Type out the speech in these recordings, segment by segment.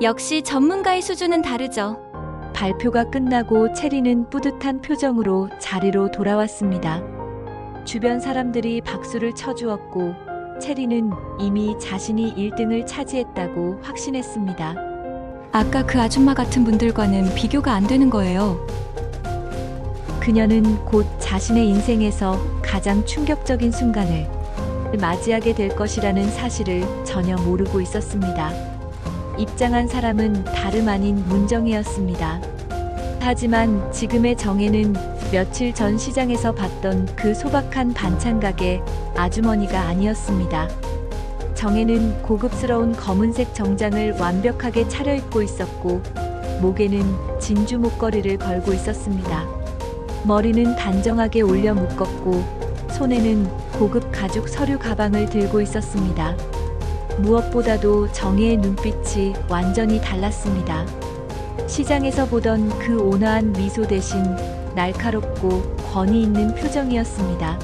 역시 전문가의 수준은 다르죠. 발표가 끝나고 체리는 뿌듯한 표정으로 자리로 돌아왔습니다. 주변 사람들이 박수를 쳐주었고 체리는 이미 자신이 1등을 차지했다고 확신했습니다. 아까 그 아줌마 같은 분들과는 비교가 안 되는 거예요. 그녀는 곧 자신의 인생에서 가장 충격적인 순간을 맞이하게 될 것이라는 사실을 전혀 모르고 있었습니다. 입장한 사람은 다름 아닌 문정혜였습니다. 하지만 지금의 정혜는 며칠 전 시장에서 봤던 그 소박한 반찬 가게 아주머니가 아니었습니다. 정혜는 고급스러운 검은색 정장을 완벽하게 차려입고 있었고 목에는 진주 목걸이를 걸고 있었습니다. 머리는 단정하게 올려 묶었고 손에는 고급 가죽 서류 가방을 들고 있었습니다. 무엇보다도 정혜의 눈빛이 완전히 달랐습니다. 시장에서 보던 그 온화한 미소 대신 날카롭고 권위 있는 표정이었습니다.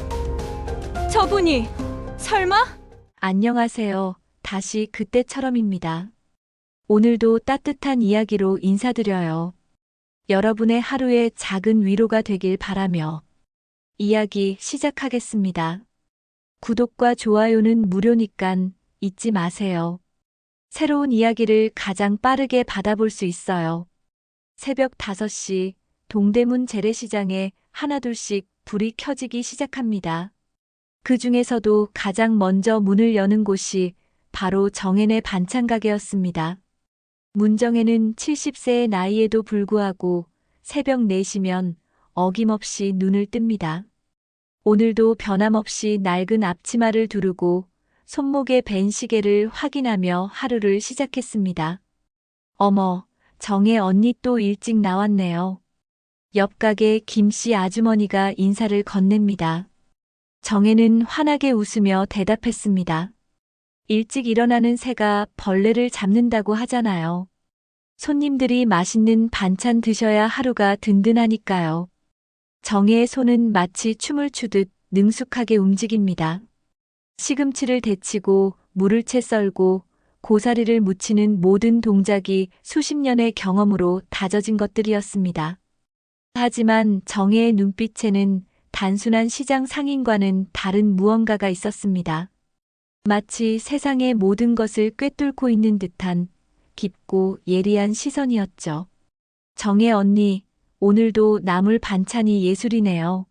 저분이 설마? 안녕하세요. 다시 그때처럼입니다. 오늘도 따뜻한 이야기로 인사드려요. 여러분의 하루에 작은 위로가 되길 바라며 이야기 시작하겠습니다. 구독과 좋아요는 무료니깐 잊지 마세요. 새로운 이야기를 가장 빠르게 받아볼 수 있어요. 새벽 5시 동대문 재래시장에 하나둘씩 불이 켜지기 시작합니다. 그 중에서도 가장 먼저 문을 여는 곳이 바로 정혜네 반찬 가게였습니다. 문정혜는 70세의 나이에도 불구하고 새벽 4시면 어김없이 눈을 뜹니다. 오늘도 변함없이 낡은 앞치마를 두르고 손목에 밴 시계를 확인하며 하루를 시작했습니다. 어머, 정혜 언니 또 일찍 나왔네요. 옆 가게 김씨 아주머니가 인사를 건넵니다. 정혜는 환하게 웃으며 대답했습니다. 일찍 일어나는 새가 벌레를 잡는다고 하잖아요. 손님들이 맛있는 반찬 드셔야 하루가 든든하니까요. 정혜의 손은 마치 춤을 추듯 능숙하게 움직입니다. 시금치를 데치고 물을 채 썰고 고사리를 묻히는 모든 동작이 수십 년의 경험으로 다져진 것들이었습니다. 하지만 정혜의 눈빛에는 단순한 시장 상인과는 다른 무언가가 있었습니다. 마치 세상의 모든 것을 꿰뚫고 있는 듯한 깊고 예리한 시선이었죠. 정혜 언니, 오늘도 나물 반찬이 예술이네요.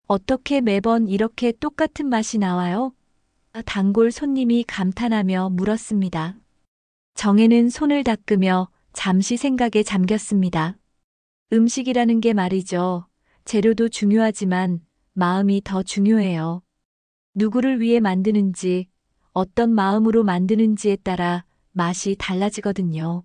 어떻게 매번 이렇게 똑같은 맛이 나와요? 단골 손님이 감탄하며 물었습니다. 정혜는 손을 닦으며 잠시 생각에 잠겼습니다. 음식이라는 게 말이죠. 재료도 중요하지만 마음이 더 중요해요. 누구를 위해 만드는지, 어떤 마음으로 만드는지에 따라 맛이 달라지거든요.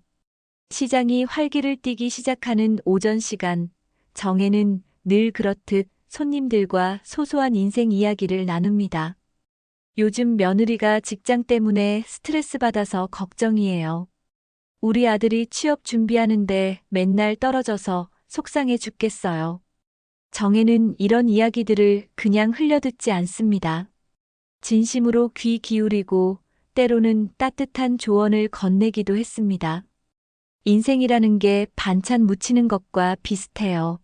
시장이 활기를 띠기 시작하는 오전 시간, 정혜는 늘 그렇듯 손님들과 소소한 인생 이야기를 나눕니다. 요즘 며느리가 직장 때문에 스트레스 받아서 걱정이에요. 우리 아들이 취업 준비하는데 맨날 떨어져서 속상해 죽겠어요. 정혜는 이런 이야기들을 그냥 흘려듣지 않습니다. 진심으로 귀 기울이고 때로는 따뜻한 조언을 건네기도 했습니다. 인생이라는 게 반찬 무치는 것과 비슷해요.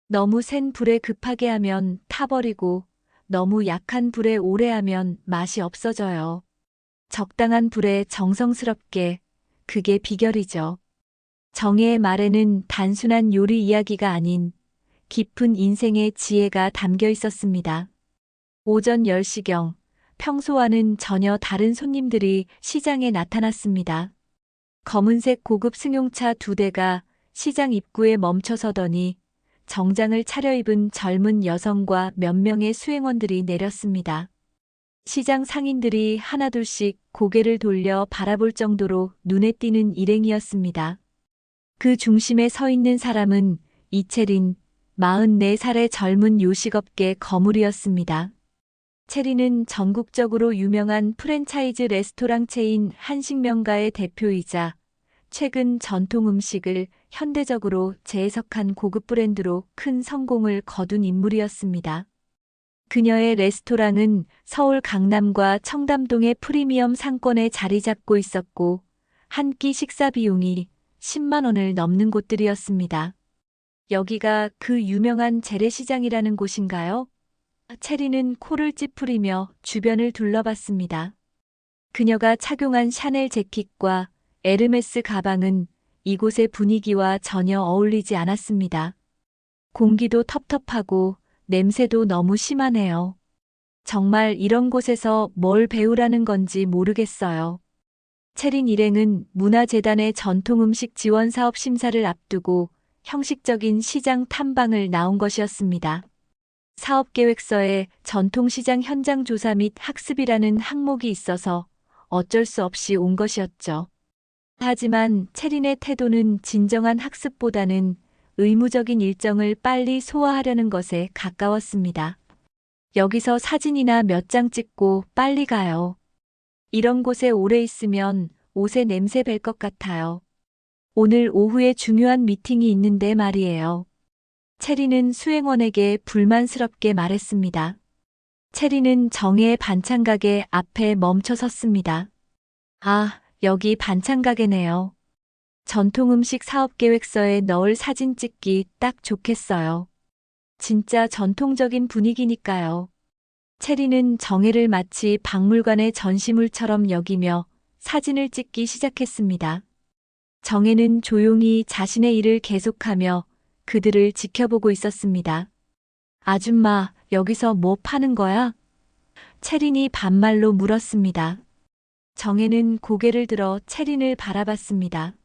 너무 센 불에 급하게 하면 타버리고 너무 약한 불에 오래 하면 맛이 없어져요. 적당한 불에 정성스럽게, 그게 비결이죠. 정혜의 말에는 단순한 요리 이야기가 아닌 깊은 인생의 지혜가 담겨 있었습니다. 오전 10시경, 평소와는 전혀 다른 손님들이 시장에 나타났습니다. 검은색 고급 승용차 2대가 시장 입구에 멈춰서더니 정장을 차려입은 젊은 여성과 몇 명의 수행원들이 내렸습니다. 시장 상인들이 하나둘씩 고개를 돌려 바라볼 정도로 눈에 띄는 일행이었습니다. 그 중심에 서 있는 사람은 이채린, 44살의 젊은 요식업계 거물이었습니다. 체리는 전국적으로 유명한 프랜차이즈 레스토랑 체인 한식명가의 대표이자 최근 전통 음식을 현대적으로 재해석한 고급 브랜드로 큰 성공을 거둔 인물이었습니다. 그녀의 레스토랑은 서울 강남과 청담동의 프리미엄 상권에 자리 잡고 있었고 한 끼 식사 비용이 10만 원을 넘는 곳들이었습니다. 여기가 그 유명한 재래시장이라는 곳인가요? 체리는 코를 찌푸리며 주변을 둘러봤습니다. 그녀가 착용한 샤넬 재킷과 에르메스 가방은 이곳의 분위기와 전혀 어울리지 않았습니다. 공기도 텁텁하고 냄새도 너무 심하네요. 정말 이런 곳에서 뭘 배우라는 건지 모르겠어요. 체린 일행은 문화재단의 전통음식 지원 사업 심사를 앞두고 형식적인 시장 탐방을 나온 것이었습니다. 사업계획서에 전통시장 현장 조사 및 학습이라는 항목이 있어서 어쩔 수 없이 온 것이었죠. 하지만 체린의 태도는 진정한 학습보다는 의무적인 일정을 빨리 소화하려는 것에 가까웠습니다. 여기서 사진이나 몇 장 찍고 빨리 가요. 이런 곳에 오래 있으면 옷에 냄새 뵐 것 같아요. 오늘 오후에 중요한 미팅이 있는데 말이에요. 체리는 수행원에게 불만스럽게 말했습니다. 체리는 정혜의 반찬가게 앞에 멈춰 섰습니다. 아, 여기 반찬가게네요. 전통음식 사업계획서에 넣을 사진 찍기 딱 좋겠어요. 진짜 전통적인 분위기니까요. 체리는 정혜를 마치 박물관의 전시물처럼 여기며 사진을 찍기 시작했습니다. 정혜는 조용히 자신의 일을 계속하며 그들을 지켜보고 있었습니다. 아줌마, 여기서 뭐 파는 거야? 체린이 반말로 물었습니다. 정혜는 고개를 들어 체린을 바라봤습니다.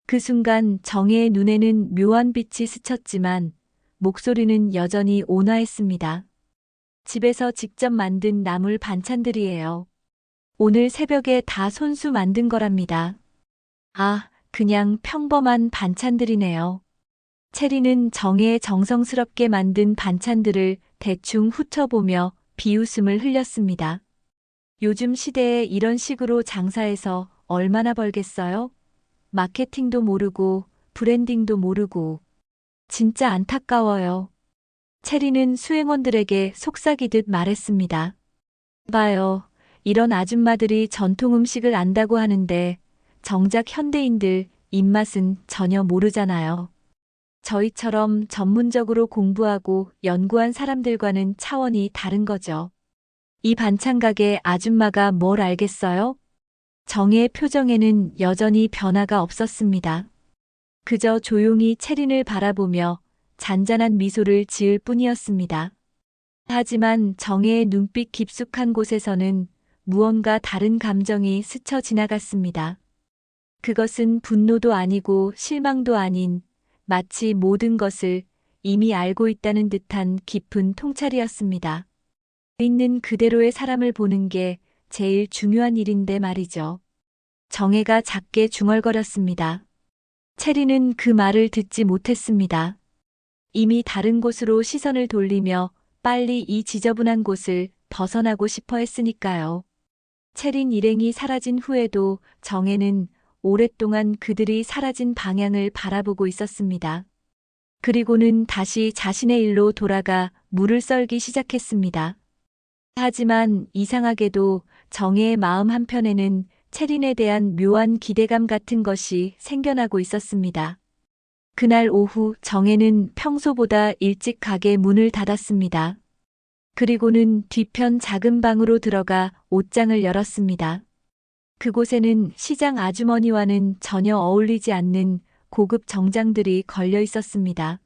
그 순간 정혜의 눈에는 묘한 빛이 스쳤지만 목소리는 여전히 온화했습니다. 집에서 직접 만든 나물 반찬들이에요. 오늘 새벽에 다 손수 만든 거랍니다. 아, 그냥 평범한 반찬들이네요. 체리는 정혜의 정성스럽게 만든 반찬들을 대충 훑어보며 비웃음을 흘렸습니다. 요즘 시대에 이런 식으로 장사해서 얼마나 벌겠어요? 마케팅도 모르고 브랜딩도 모르고 진짜 안타까워요. 체리는 수행원들에게 속삭이듯 말했습니다. 봐요. 이런 아줌마들이 전통 음식을 안다고 하는데 정작 현대인들 입맛은 전혀 모르잖아요. 저희처럼 전문적으로 공부하고 연구한 사람들과는 차원이 다른 거죠. 이 반찬가게 아줌마가 뭘 알겠어요? 정혜의 표정에는 여전히 변화가 없었습니다. 그저 조용히 체린을 바라보며 잔잔한 미소를 지을 뿐이었습니다. 하지만 정혜의 눈빛 깊숙한 곳에서는 무언가 다른 감정이 스쳐 지나갔습니다. 그것은 분노도 아니고 실망도 아닌 마치 모든 것을 이미 알고 있다는 듯한 깊은 통찰이었습니다. 있는 그대로의 사람을 보는 게 제일 중요한 일인데 말이죠. 정혜가 작게 중얼거렸습니다. 체리는 그 말을 듣지 못했습니다. 이미 다른 곳으로 시선을 돌리며 빨리 이 지저분한 곳을 벗어나고 싶어 했으니까요. 체린 일행이 사라진 후에도 정혜는 오랫동안 그들이 사라진 방향을 바라보고 있었습니다. 그리고는 다시 자신의 일로 돌아가 물을 썰기 시작했습니다. 하지만 이상하게도 정혜의 마음 한편에는 체린에 대한 묘한 기대감 같은 것이 생겨나고 있었습니다. 그날 오후 정혜는 평소보다 일찍 가게 문을 닫았습니다. 그리고는 뒤편 작은 방으로 들어가 옷장을 열었습니다. 그곳에는 시장 아주머니와는 전혀 어울리지 않는 고급 정장들이 걸려 있었습니다.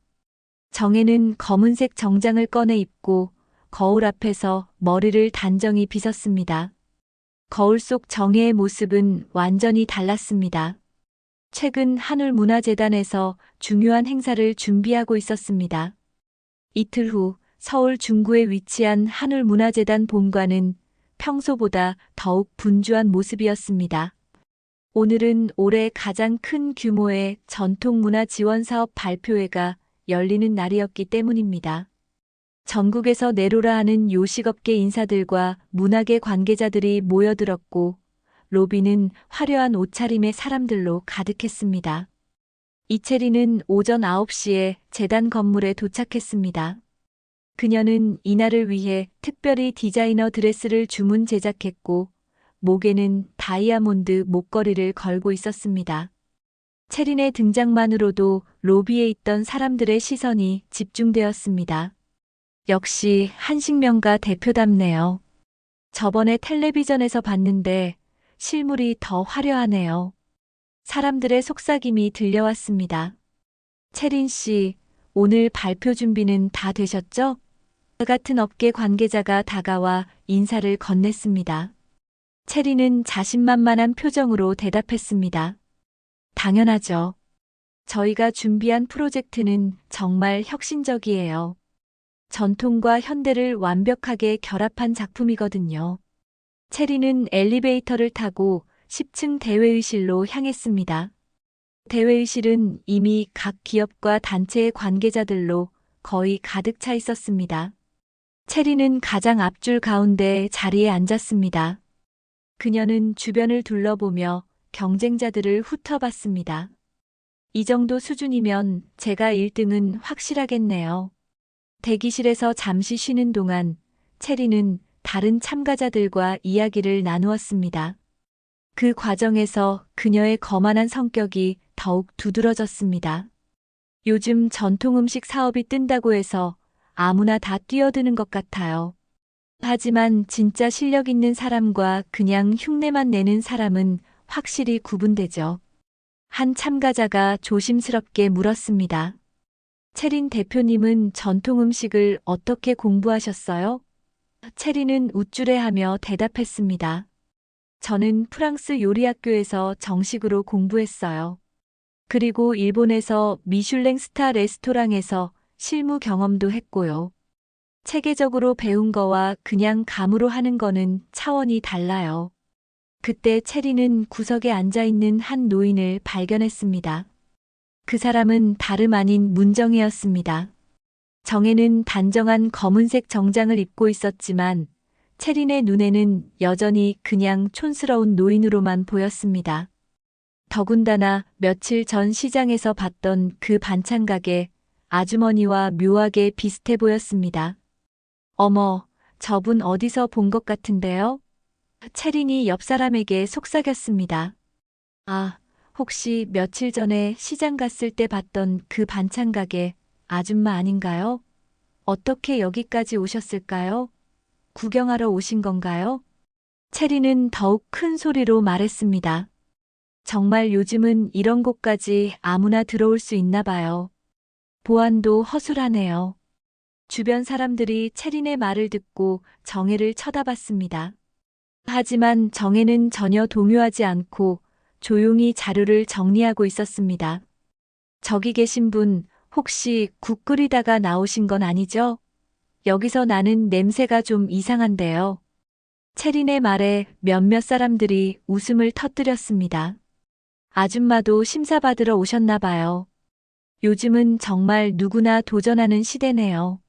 정혜는 검은색 정장을 꺼내 입고 거울 앞에서 머리를 단정히 빗었습니다. 거울 속 정혜의 모습은 완전히 달랐습니다. 최근 한울문화재단에서 중요한 행사를 준비하고 있었습니다. 이틀 후 서울 중구에 위치한 한울문화재단 본관은 평소보다 더욱 분주한 모습이었습니다. 오늘은 올해 가장 큰 규모의 전통문화 지원 사업 발표회가 열리는 날이었기 때문입니다. 전국에서 내로라 하는 요식업계 인사들과 문화계 관계자들이 모여들었고 로비는 화려한 옷차림의 사람들로 가득했습니다. 이채리는 오전 9시에 재단 건물에 도착했습니다. 그녀는 이날을 위해 특별히 디자이너 드레스를 주문 제작했고 목에는 다이아몬드 목걸이를 걸고 있었습니다. 체린의 등장만으로도 로비에 있던 사람들의 시선이 집중되었습니다. 역시 한식명가 대표답네요. 저번에 텔레비전에서 봤는데 실물이 더 화려하네요. 사람들의 속삭임이 들려왔습니다. 체린 씨, 오늘 발표 준비는 다 되셨죠? 같은 업계 관계자가 다가와 인사를 건넸습니다. 체린은 자신만만한 표정으로 대답했습니다. 당연하죠. 저희가 준비한 프로젝트는 정말 혁신적이에요. 전통과 현대를 완벽하게 결합한 작품이거든요. 체리는 엘리베이터를 타고 10층 대회의실로 향했습니다. 대회의실은 이미 각 기업과 단체의 관계자들로 거의 가득 차 있었습니다. 체리는 가장 앞줄 가운데 자리에 앉았습니다. 그녀는 주변을 둘러보며 경쟁자들을 훑어봤습니다. 이 정도 수준이면 제가 1등은 확실하겠네요. 대기실에서 잠시 쉬는 동안 체리는 다른 참가자들과 이야기를 나누었습니다. 그 과정에서 그녀의 거만한 성격이 더욱 두드러졌습니다. 요즘 전통 음식 사업이 뜬다고 해서 아무나 다 뛰어드는 것 같아요. 하지만 진짜 실력 있는 사람과 그냥 흉내만 내는 사람은 확실히 구분되죠. 한 참가자가 조심스럽게 물었습니다. 체린 대표님은 전통 음식을 어떻게 공부하셨어요? 체린은 우쭐해하며 대답했습니다. 저는 프랑스 요리학교에서 정식으로 공부했어요. 그리고 일본에서 미슐랭 스타 레스토랑에서 실무 경험도 했고요. 체계적으로 배운 거와 그냥 감으로 하는 거는 차원이 달라요. 그때 체리는 구석에 앉아있는 한 노인을 발견했습니다. 그 사람은 다름 아닌 문정이었습니다. 정혜는 단정한 검은색 정장을 입고 있었지만 체린의 눈에는 여전히 그냥 촌스러운 노인으로만 보였습니다. 더군다나 며칠 전 시장에서 봤던 그 반찬 가게 아주머니와 묘하게 비슷해 보였습니다. 어머, 저분 어디서 본 것 같은데요? 체린이 옆 사람에게 속삭였습니다. 아, 혹시 며칠 전에 시장 갔을 때 봤던 그 반찬 가게 아줌마 아닌가요? 어떻게 여기까지 오셨을까요? 구경하러 오신 건가요? 체리는 더욱 큰 소리로 말했습니다. 정말 요즘은 이런 곳까지 아무나 들어올 수 있나 봐요. 보안도 허술하네요. 주변 사람들이 체린의 말을 듣고 정혜를 쳐다봤습니다. 하지만 정혜는 전혀 동요하지 않고 조용히 자료를 정리하고 있었습니다. 저기 계신 분 혹시 국 끓이다가 나오신 건 아니죠? 여기서 나는 냄새가 좀 이상한데요. 체린의 말에 몇몇 사람들이 웃음을 터뜨렸습니다. 아줌마도 심사받으러 오셨나 봐요. 요즘은 정말 누구나 도전하는 시대네요.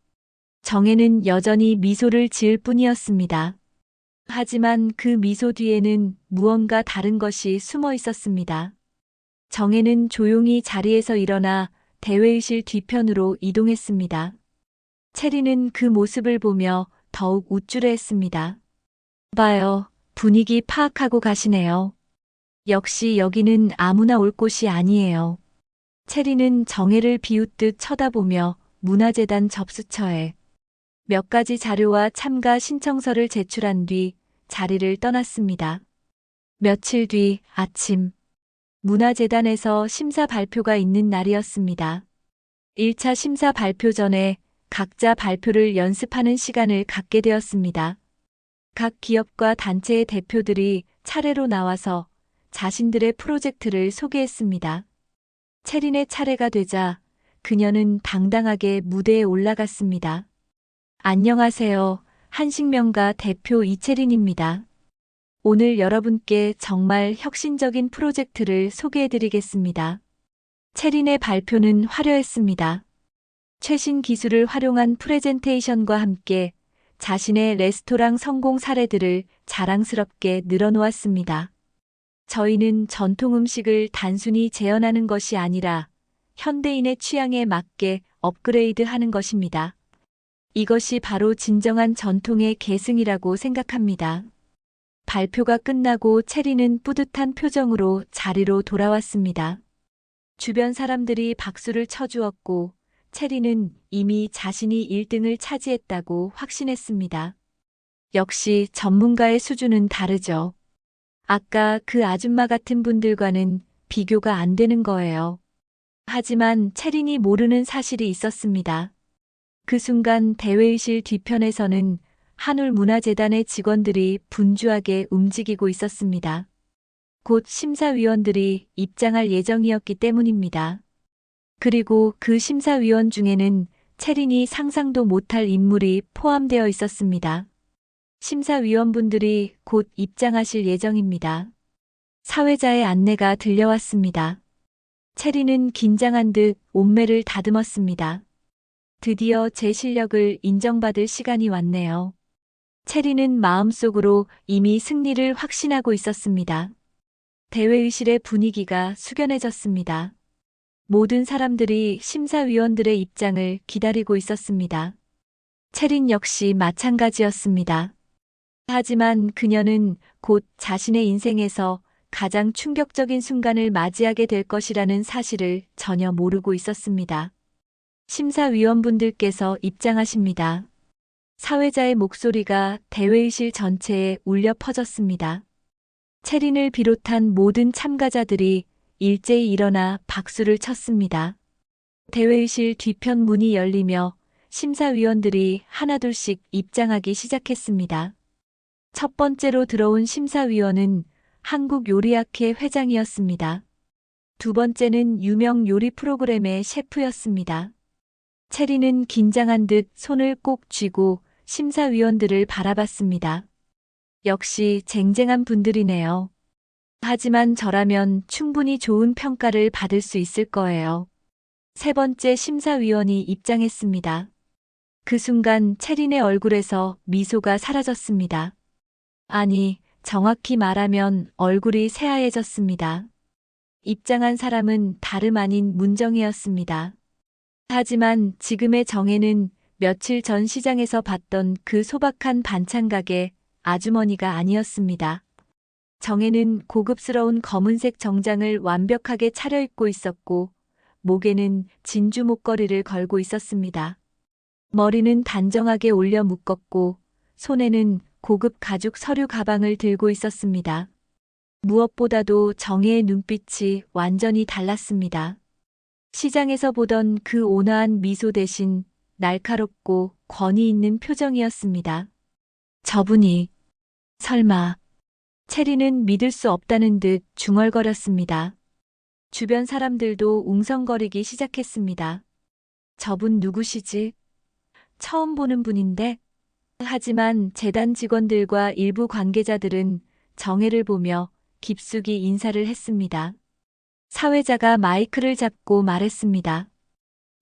정혜는 여전히 미소를 지을 뿐이었습니다. 하지만 그 미소 뒤에는 무언가 다른 것이 숨어 있었습니다. 정혜는 조용히 자리에서 일어나 대회의실 뒤편으로 이동했습니다. 체리는 그 모습을 보며 더욱 우쭐해했습니다. 봐요, 분위기 파악하고 가시네요. 역시 여기는 아무나 올 곳이 아니에요. 체리는 정혜를 비웃듯 쳐다보며 문화재단 접수처에 몇 가지 자료와 참가 신청서를 제출한 뒤 자리를 떠났습니다. 며칠 뒤 아침, 문화재단에서 심사 발표가 있는 날이었습니다. 1차 심사 발표 전에 각자 발표를 연습하는 시간을 갖게 되었습니다. 각 기업과 단체의 대표들이 차례로 나와서 자신들의 프로젝트를 소개했습니다. 체린의 차례가 되자 그녀는 당당하게 무대에 올라갔습니다. 안녕하세요. 한식명가 대표 이채린입니다. 오늘 여러분께 정말 혁신적인 프로젝트를 소개해드리겠습니다. 체린의 발표는 화려했습니다. 최신 기술을 활용한 프레젠테이션과 함께 자신의 레스토랑 성공 사례들을 자랑스럽게 늘어놓았습니다. 저희는 전통 음식을 단순히 재현하는 것이 아니라 현대인의 취향에 맞게 업그레이드하는 것입니다. 이것이 바로 진정한 전통의 계승이라고 생각합니다. 발표가 끝나고 체리는 뿌듯한 표정으로 자리로 돌아왔습니다. 주변 사람들이 박수를 쳐주었고 체리는 이미 자신이 1등을 차지했다고 확신했습니다. 역시 전문가의 수준은 다르죠. 아까 그 아줌마 같은 분들과는 비교가 안 되는 거예요. 하지만 체린이 모르는 사실이 있었습니다. 그 순간 대회의실 뒤편에서는 한울문화재단의 직원들이 분주하게 움직이고 있었습니다. 곧 심사위원들이 입장할 예정이었기 때문입니다. 그리고 그 심사위원 중에는 체린이 상상도 못할 인물이 포함되어 있었습니다. 심사위원분들이 곧 입장하실 예정입니다. 사회자의 안내가 들려왔습니다. 체린은 긴장한 듯 옷매를 다듬었습니다. 드디어 제 실력을 인정받을 시간이 왔네요. 체린은 마음속으로 이미 승리를 확신하고 있었습니다. 대회의실의 분위기가 숙연해졌습니다. 모든 사람들이 심사위원들의 입장을 기다리고 있었습니다. 체린 역시 마찬가지였습니다. 하지만 그녀는 곧 자신의 인생에서 가장 충격적인 순간을 맞이하게 될 것이라는 사실을 전혀 모르고 있었습니다. 심사위원분들께서 입장하십니다. 사회자의 목소리가 대회의실 전체에 울려 퍼졌습니다. 체린을 비롯한 모든 참가자들이 일제히 일어나 박수를 쳤습니다. 대회의실 뒤편 문이 열리며 심사위원들이 하나둘씩 입장하기 시작했습니다. 첫 번째로 들어온 심사위원은 한국요리학회 회장이었습니다. 두 번째는 유명 요리 프로그램의 셰프였습니다. 체리는 긴장한 듯 손을 꼭 쥐고 심사위원들을 바라봤습니다. 역시 쟁쟁한 분들이네요. 하지만 저라면 충분히 좋은 평가를 받을 수 있을 거예요. 세 번째 심사위원이 입장했습니다. 그 순간 체린의 얼굴에서 미소가 사라졌습니다. 아니, 정확히 말하면 얼굴이 새하얘졌습니다. 입장한 사람은 다름 아닌 문정이었습니다. 하지만 지금의 정혜는 며칠 전 시장에서 봤던 그 소박한 반찬 가게 아주머니가 아니었습니다. 정혜는 고급스러운 검은색 정장을 완벽하게 차려입고 있었고 목에는 진주 목걸이를 걸고 있었습니다. 머리는 단정하게 올려 묶었고 손에는 고급 가죽 서류 가방을 들고 있었습니다. 무엇보다도 정혜의 눈빛이 완전히 달랐습니다. 시장에서 보던 그 온화한 미소 대신 날카롭고 권위 있는 표정이었습니다. 저분이 설마 체리는 믿을 수 없다는 듯 중얼거렸습니다. 주변 사람들도 웅성거리기 시작했습니다. 저분 누구시지? 처음 보는 분인데? 하지만 재단 직원들과 일부 관계자들은 정혜를 보며 깊숙이 인사를 했습니다. 사회자가 마이크를 잡고 말했습니다.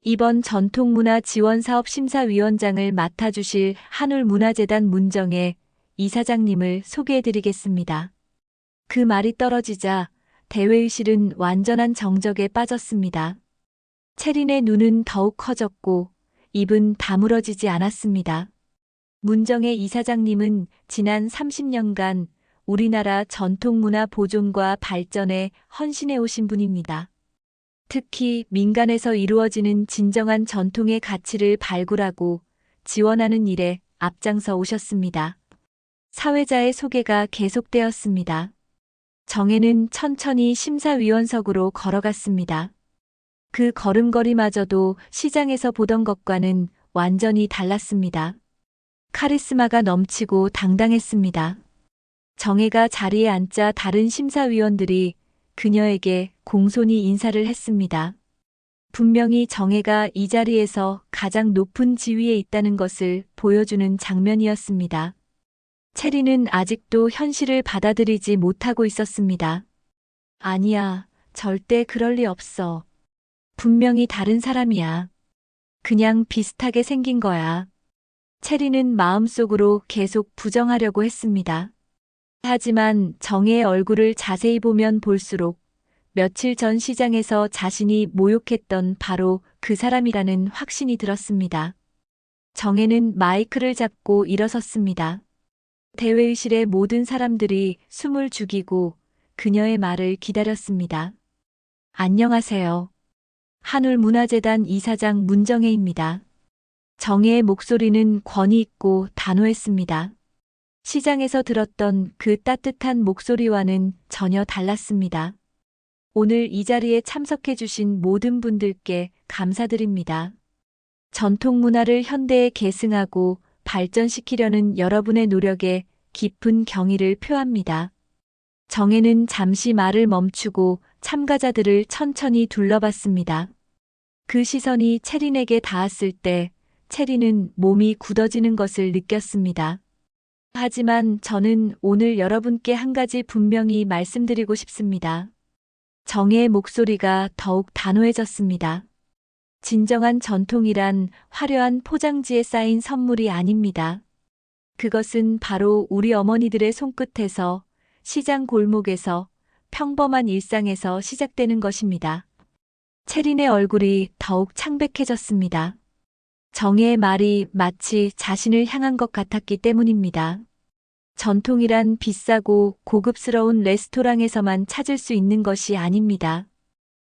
이번 전통문화 지원사업 심사위원장을 맡아주실 한울문화재단 문정혜 이사장님을 소개해드리겠습니다. 그 말이 떨어지자 대회의실은 완전한 정적에 빠졌습니다. 체린의 눈은 더욱 커졌고 입은 다물어지지 않았습니다. 문정혜 이사장님은 지난 30년간 우리나라 전통문화 보존과 발전에 헌신해 오신 분입니다. 특히 민간에서 이루어지는 진정한 전통의 가치를 발굴하고 지원하는 일에 앞장서 오셨습니다. 사회자의 소개가 계속되었습니다. 정혜는 천천히 심사위원석으로 걸어갔습니다. 그 걸음걸이마저도 시장에서 보던 것과는 완전히 달랐습니다. 카리스마가 넘치고 당당했습니다. 정혜가 자리에 앉자 다른 심사위원들이 그녀에게 공손히 인사를 했습니다. 분명히 정혜가 이 자리에서 가장 높은 지위에 있다는 것을 보여주는 장면이었습니다. 체리는 아직도 현실을 받아들이지 못하고 있었습니다. 아니야, 절대 그럴 리 없어. 분명히 다른 사람이야. 그냥 비슷하게 생긴 거야. 체리는 마음속으로 계속 부정하려고 했습니다. 하지만 정혜의 얼굴을 자세히 보면 볼수록 며칠 전 시장에서 자신이 모욕했던 바로 그 사람이라는 확신이 들었습니다. 정혜는 마이크를 잡고 일어섰습니다. 대회의실의 모든 사람들이 숨을 죽이고 그녀의 말을 기다렸습니다. 안녕하세요. 한울문화재단 이사장 문정혜입니다. 정혜의 목소리는 권위 있고 단호했습니다. 시장에서 들었던 그 따뜻한 목소리와는 전혀 달랐습니다. 오늘 이 자리에 참석해주신 모든 분들께 감사드립니다. 전통 문화를 현대에 계승하고 발전시키려는 여러분의 노력에 깊은 경의를 표합니다. 정혜는 잠시 말을 멈추고 참가자들을 천천히 둘러봤습니다. 그 시선이 채린에게 닿았을 때 채린은 몸이 굳어지는 것을 느꼈습니다. 하지만 저는 오늘 여러분께 한 가지 분명히 말씀드리고 싶습니다. 정혜의 목소리가 더욱 단호해졌습니다. 진정한 전통이란 화려한 포장지에 쌓인 선물이 아닙니다. 그것은 바로 우리 어머니들의 손끝에서, 시장 골목에서, 평범한 일상에서 시작되는 것입니다. 채린의 얼굴이 더욱 창백해졌습니다. 정혜의 말이 마치 자신을 향한 것 같았기 때문입니다. 전통이란 비싸고 고급스러운 레스토랑에서만 찾을 수 있는 것이 아닙니다.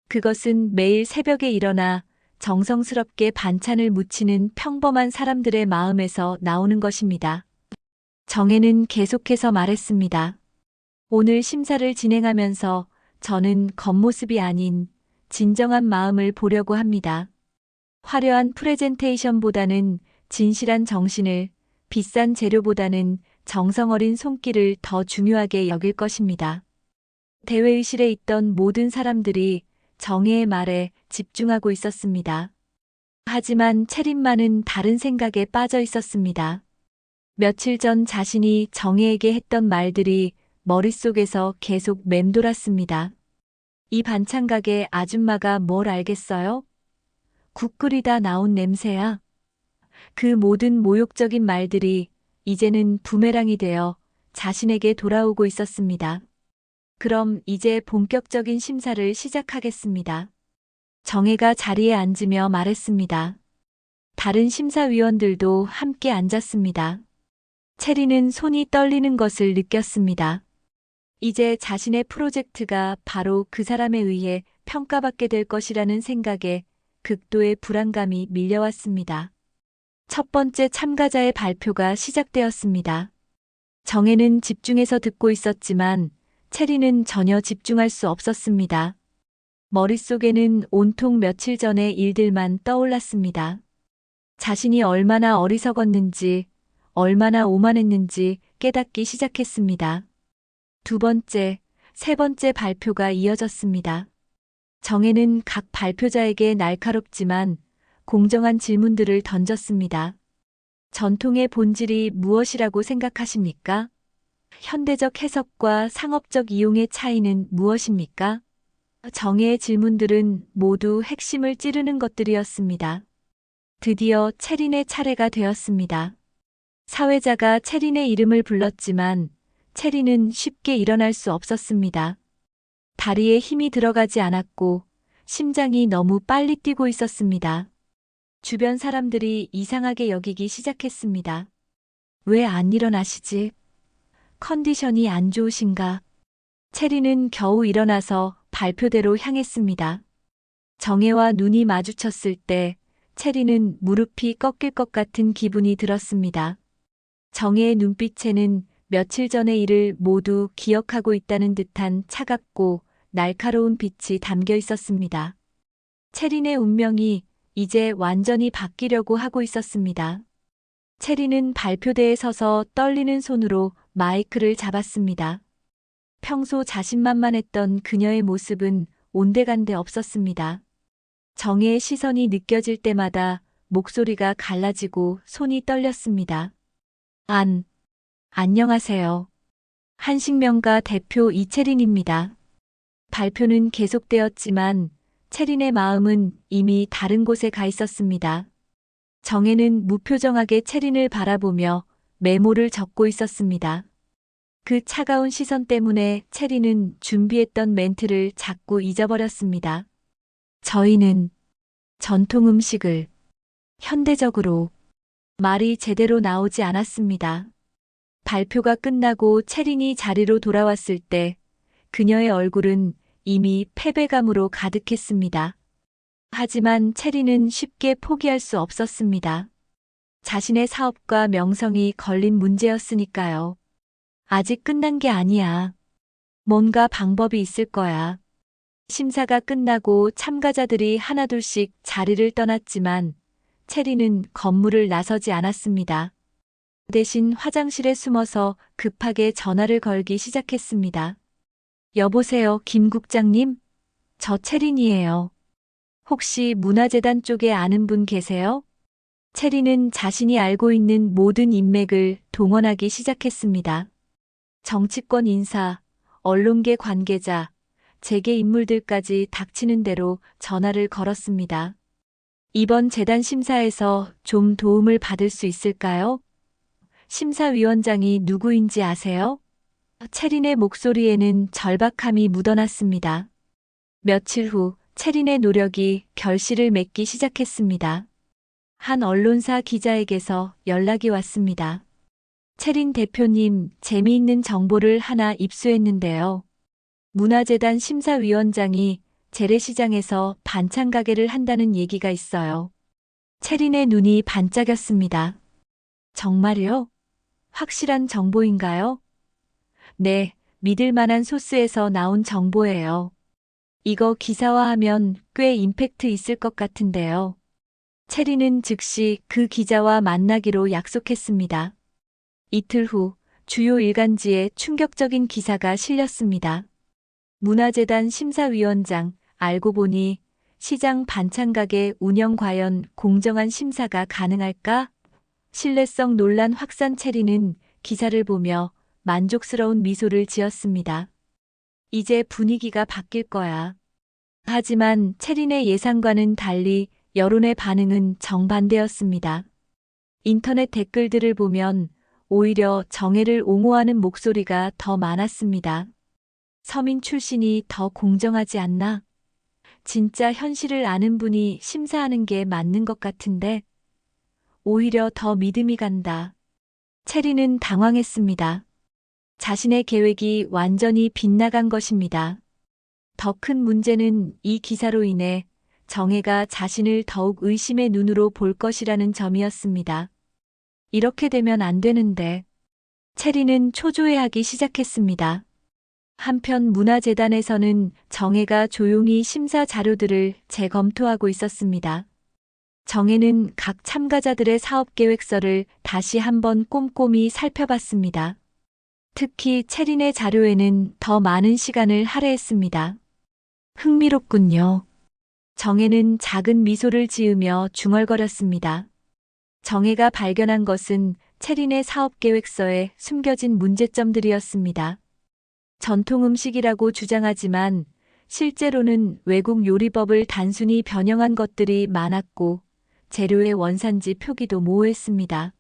그것은 매일 새벽에 일어나 정성스럽게 반찬을 무치는 평범한 사람들의 마음에서 나오는 것입니다. 정혜는 계속해서 말했습니다. 오늘 심사를 진행하면서 저는 겉모습이 아닌 진정한 마음을 보려고 합니다. 화려한 프레젠테이션보다는 진실한 정신을, 비싼 재료보다는 정성 어린 손길을 더 중요하게 여길 것입니다. 대회의실에 있던 모든 사람들이 정혜의 말에 집중하고 있었습니다. 하지만 채린만은 다른 생각에 빠져 있었습니다. 며칠 전 자신이 정혜에게 했던 말들이 머릿속에서 계속 맴돌았습니다. 이 반찬 가게 아줌마가 뭘 알겠어요? 국 끓이다 나온 냄새야. 그 모든 모욕적인 말들이 이제는 부메랑이 되어 자신에게 돌아오고 있었습니다. 그럼 이제 본격적인 심사를 시작하겠습니다. 정혜가 자리에 앉으며 말했습니다. 다른 심사위원들도 함께 앉았습니다. 채린은 손이 떨리는 것을 느꼈습니다. 이제 자신의 프로젝트가 바로 그 사람에 의해 평가받게 될 것이라는 생각에 극도의 불안감이 밀려왔습니다. 첫 번째 참가자의 발표가 시작되었습니다. 정혜는 집중해서 듣고 있었지만 채린은 전혀 집중할 수 없었습니다. 머릿속에는 온통 며칠 전의 일들만 떠올랐습니다. 자신이 얼마나 어리석었는지, 얼마나 오만했는지 깨닫기 시작했습니다. 두 번째, 세 번째 발표가 이어졌습니다. 정혜는 각 발표자에게 날카롭지만 공정한 질문들을 던졌습니다. 전통의 본질이 무엇이라고 생각하십니까? 현대적 해석과 상업적 이용의 차이는 무엇입니까? 정혜의 질문들은 모두 핵심을 찌르는 것들이었습니다. 드디어 채린의 차례가 되었습니다. 사회자가 채린의 이름을 불렀지만 채린은 쉽게 일어날 수 없었습니다. 다리에 힘이 들어가지 않았고 심장이 너무 빨리 뛰고 있었습니다. 주변 사람들이 이상하게 여기기 시작했습니다. 왜 안 일어나시지? 컨디션이 안 좋으신가? 채린은 겨우 일어나서 발표대로 향했습니다. 정혜와 눈이 마주쳤을 때 채린은 무릎이 꺾일 것 같은 기분이 들었습니다. 정혜의 눈빛에는 며칠 전의 일을 모두 기억하고 있다는 듯한 차갑고 날카로운 빛이 담겨 있었습니다. 채린의 운명이 이제 완전히 바뀌려고 하고 있었습니다. 채린은 발표대에 서서 떨리는 손으로 마이크를 잡았습니다. 평소 자신만만했던 그녀의 모습은 온데간데 없었습니다. 정혜의 시선이 느껴질 때마다 목소리가 갈라지고 손이 떨렸습니다. 안녕하세요. 한식명가 대표 이채린입니다. 발표는 계속되었지만 채린의 마음은 이미 다른 곳에 가 있었습니다. 정혜는 무표정하게 채린을 바라보며 메모를 적고 있었습니다. 그 차가운 시선 때문에 채린은 준비했던 멘트를 자꾸 잊어버렸습니다. 저희는 전통 음식을 현대적으로 말이 제대로 나오지 않았습니다. 발표가 끝나고 채린이 자리로 돌아왔을 때 그녀의 얼굴은 이미 패배감으로 가득했습니다. 하지만 채린은 쉽게 포기할 수 없었습니다. 자신의 사업과 명성이 걸린 문제였으니까요. 아직 끝난 게 아니야. 뭔가 방법이 있을 거야. 심사가 끝나고 참가자들이 하나둘씩 자리를 떠났지만 채린은 건물을 나서지 않았습니다. 대신 화장실에 숨어서 급하게 전화를 걸기 시작했습니다. 여보세요, 김 국장님? 저 채린이에요. 혹시 문화재단 쪽에 아는 분 계세요? 채린은 자신이 알고 있는 모든 인맥을 동원하기 시작했습니다. 정치권 인사, 언론계 관계자, 재계 인물들까지 닥치는 대로 전화를 걸었습니다. 이번 재단 심사에서 좀 도움을 받을 수 있을까요? 심사위원장이 누구인지 아세요? 채린의 목소리에는 절박함이 묻어났습니다. 며칠 후 채린의 노력이 결실을 맺기 시작했습니다. 한 언론사 기자에게서 연락이 왔습니다. 채린 대표님, 재미있는 정보를 하나 입수했는데요. 문화재단 심사위원장이 재래시장에서 반찬 가게를 한다는 얘기가 있어요. 채린의 눈이 반짝였습니다. 정말요? 확실한 정보인가요? 네, 믿을 만한 소스에서 나온 정보예요. 이거 기사화하면 꽤 임팩트 있을 것 같은데요. 채린은 즉시 그 기자와 만나기로 약속했습니다. 이틀 후 주요 일간지에 충격적인 기사가 실렸습니다. 문화재단 심사위원장, 알고 보니 시장 반찬가게 운영 과연 공정한 심사가 가능할까? 신뢰성 논란 확산. 채린은 기사를 보며 만족스러운 미소를 지었습니다. 이제 분위기가 바뀔 거야. 하지만 채린의 예상과는 달리 여론의 반응은 정반대였습니다. 인터넷 댓글들을 보면 오히려 정혜를 옹호하는 목소리가 더 많았습니다. 서민 출신이 더 공정하지 않나? 진짜 현실을 아는 분이 심사하는 게 맞는 것 같은데 오히려 더 믿음이 간다. 채린은 당황했습니다. 자신의 계획이 완전히 빗나간 것입니다. 더 큰 문제는 이 기사로 인해 정혜가 자신을 더욱 의심의 눈으로 볼 것이라는 점이었습니다. 이렇게 되면 안 되는데. 채린은 초조해하기 시작했습니다. 한편 문화재단에서는 정혜가 조용히 심사 자료들을 재검토하고 있었습니다. 정혜는 각 참가자들의 사업 계획서를 다시 한번 꼼꼼히 살펴봤습니다. 특히 채린의 자료에는 더 많은 시간을 할애했습니다. 흥미롭군요. 정혜는 작은 미소를 지으며 중얼거렸습니다. 정혜가 발견한 것은 채린의 사업 계획서에 숨겨진 문제점들이었습니다. 전통 음식이라고 주장하지만 실제로는 외국 요리법을 단순히 변형한 것들이 많았고 재료의 원산지 표기도 모호했습니다.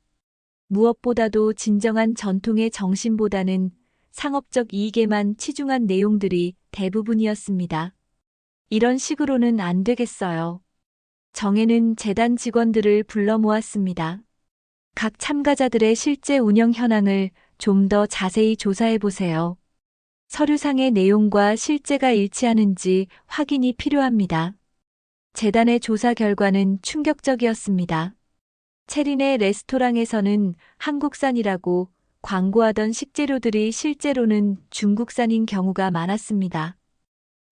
무엇보다도 진정한 전통의 정신보다는 상업적 이익에만 치중한 내용들이 대부분이었습니다. 이런 식으로는 안 되겠어요. 정혜는 재단 직원들을 불러 모았습니다. 각 참가자들의 실제 운영 현황을 좀 더 자세히 조사해 보세요. 서류상의 내용과 실제가 일치하는지 확인이 필요합니다. 재단의 조사 결과는 충격적이었습니다. 채린의 레스토랑에서는 한국산이라고 광고하던 식재료들이 실제로는 중국산인 경우가 많았습니다.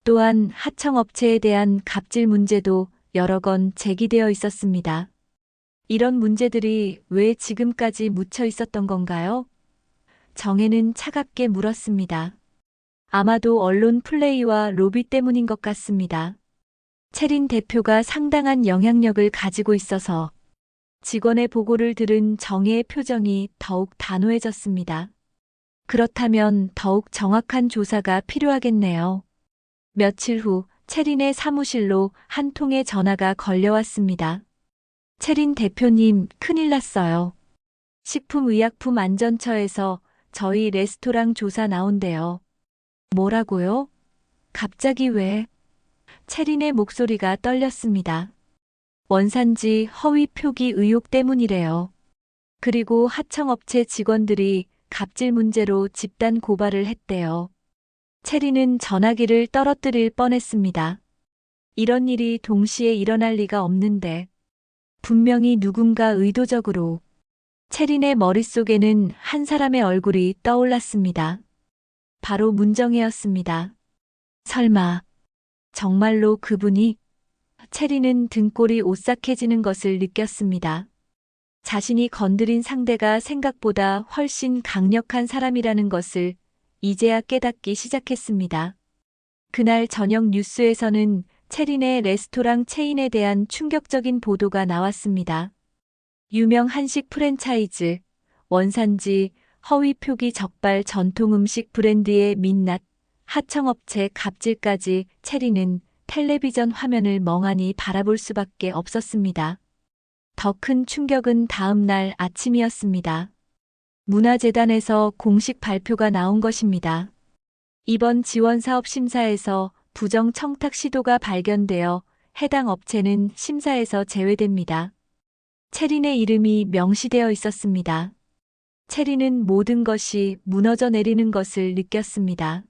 또한 하청업체에 대한 갑질 문제도 여러 건 제기되어 있었습니다. 이런 문제들이 왜 지금까지 묻혀 있었던 건가요? 정혜는 차갑게 물었습니다. 아마도 언론 플레이와 로비 때문인 것 같습니다. 채린 대표가 상당한 영향력을 가지고 있어서. 직원의 보고를 들은 정혜의 표정이 더욱 단호해졌습니다. 그렇다면 더욱 정확한 조사가 필요하겠네요. 며칠 후 채린의 사무실로 한 통의 전화가 걸려왔습니다. 채린 대표님, 큰일 났어요. 식품의약품안전처에서 저희 레스토랑 조사 나온대요. 뭐라고요? 갑자기 왜? 채린의 목소리가 떨렸습니다. 원산지 허위 표기 의혹 때문이래요. 그리고 하청업체 직원들이 갑질 문제로 집단 고발을 했대요. 체리는 전화기를 떨어뜨릴 뻔했습니다. 이런 일이 동시에 일어날 리가 없는데 분명히 누군가 의도적으로. 체린의 머릿속에는 한 사람의 얼굴이 떠올랐습니다. 바로 문정혜였습니다. 설마 정말로 그분이? 체리는 등골이 오싹해지는 것을 느꼈습니다. 자신이 건드린 상대가 생각보다 훨씬 강력한 사람이라는 것을 이제야 깨닫기 시작했습니다. 그날 저녁 뉴스에서는 체린의 레스토랑 체인에 대한 충격적인 보도가 나왔습니다. 유명 한식 프랜차이즈, 원산지, 허위 표기 적발 전통 음식 브랜드의 민낯, 하청업체 갑질까지 체린은 텔레비전 화면을 멍하니 바라볼 수밖에 없었습니다. 더 큰 충격은 다음 날 아침이었습니다. 문화재단에서 공식 발표가 나온 것입니다. 이번 지원사업 심사에서 부정 청탁 시도가 발견되어 해당 업체는 심사에서 제외됩니다. 체린의 이름이 명시되어 있었습니다. 체린은 모든 것이 무너져 내리는 것을 느꼈습니다.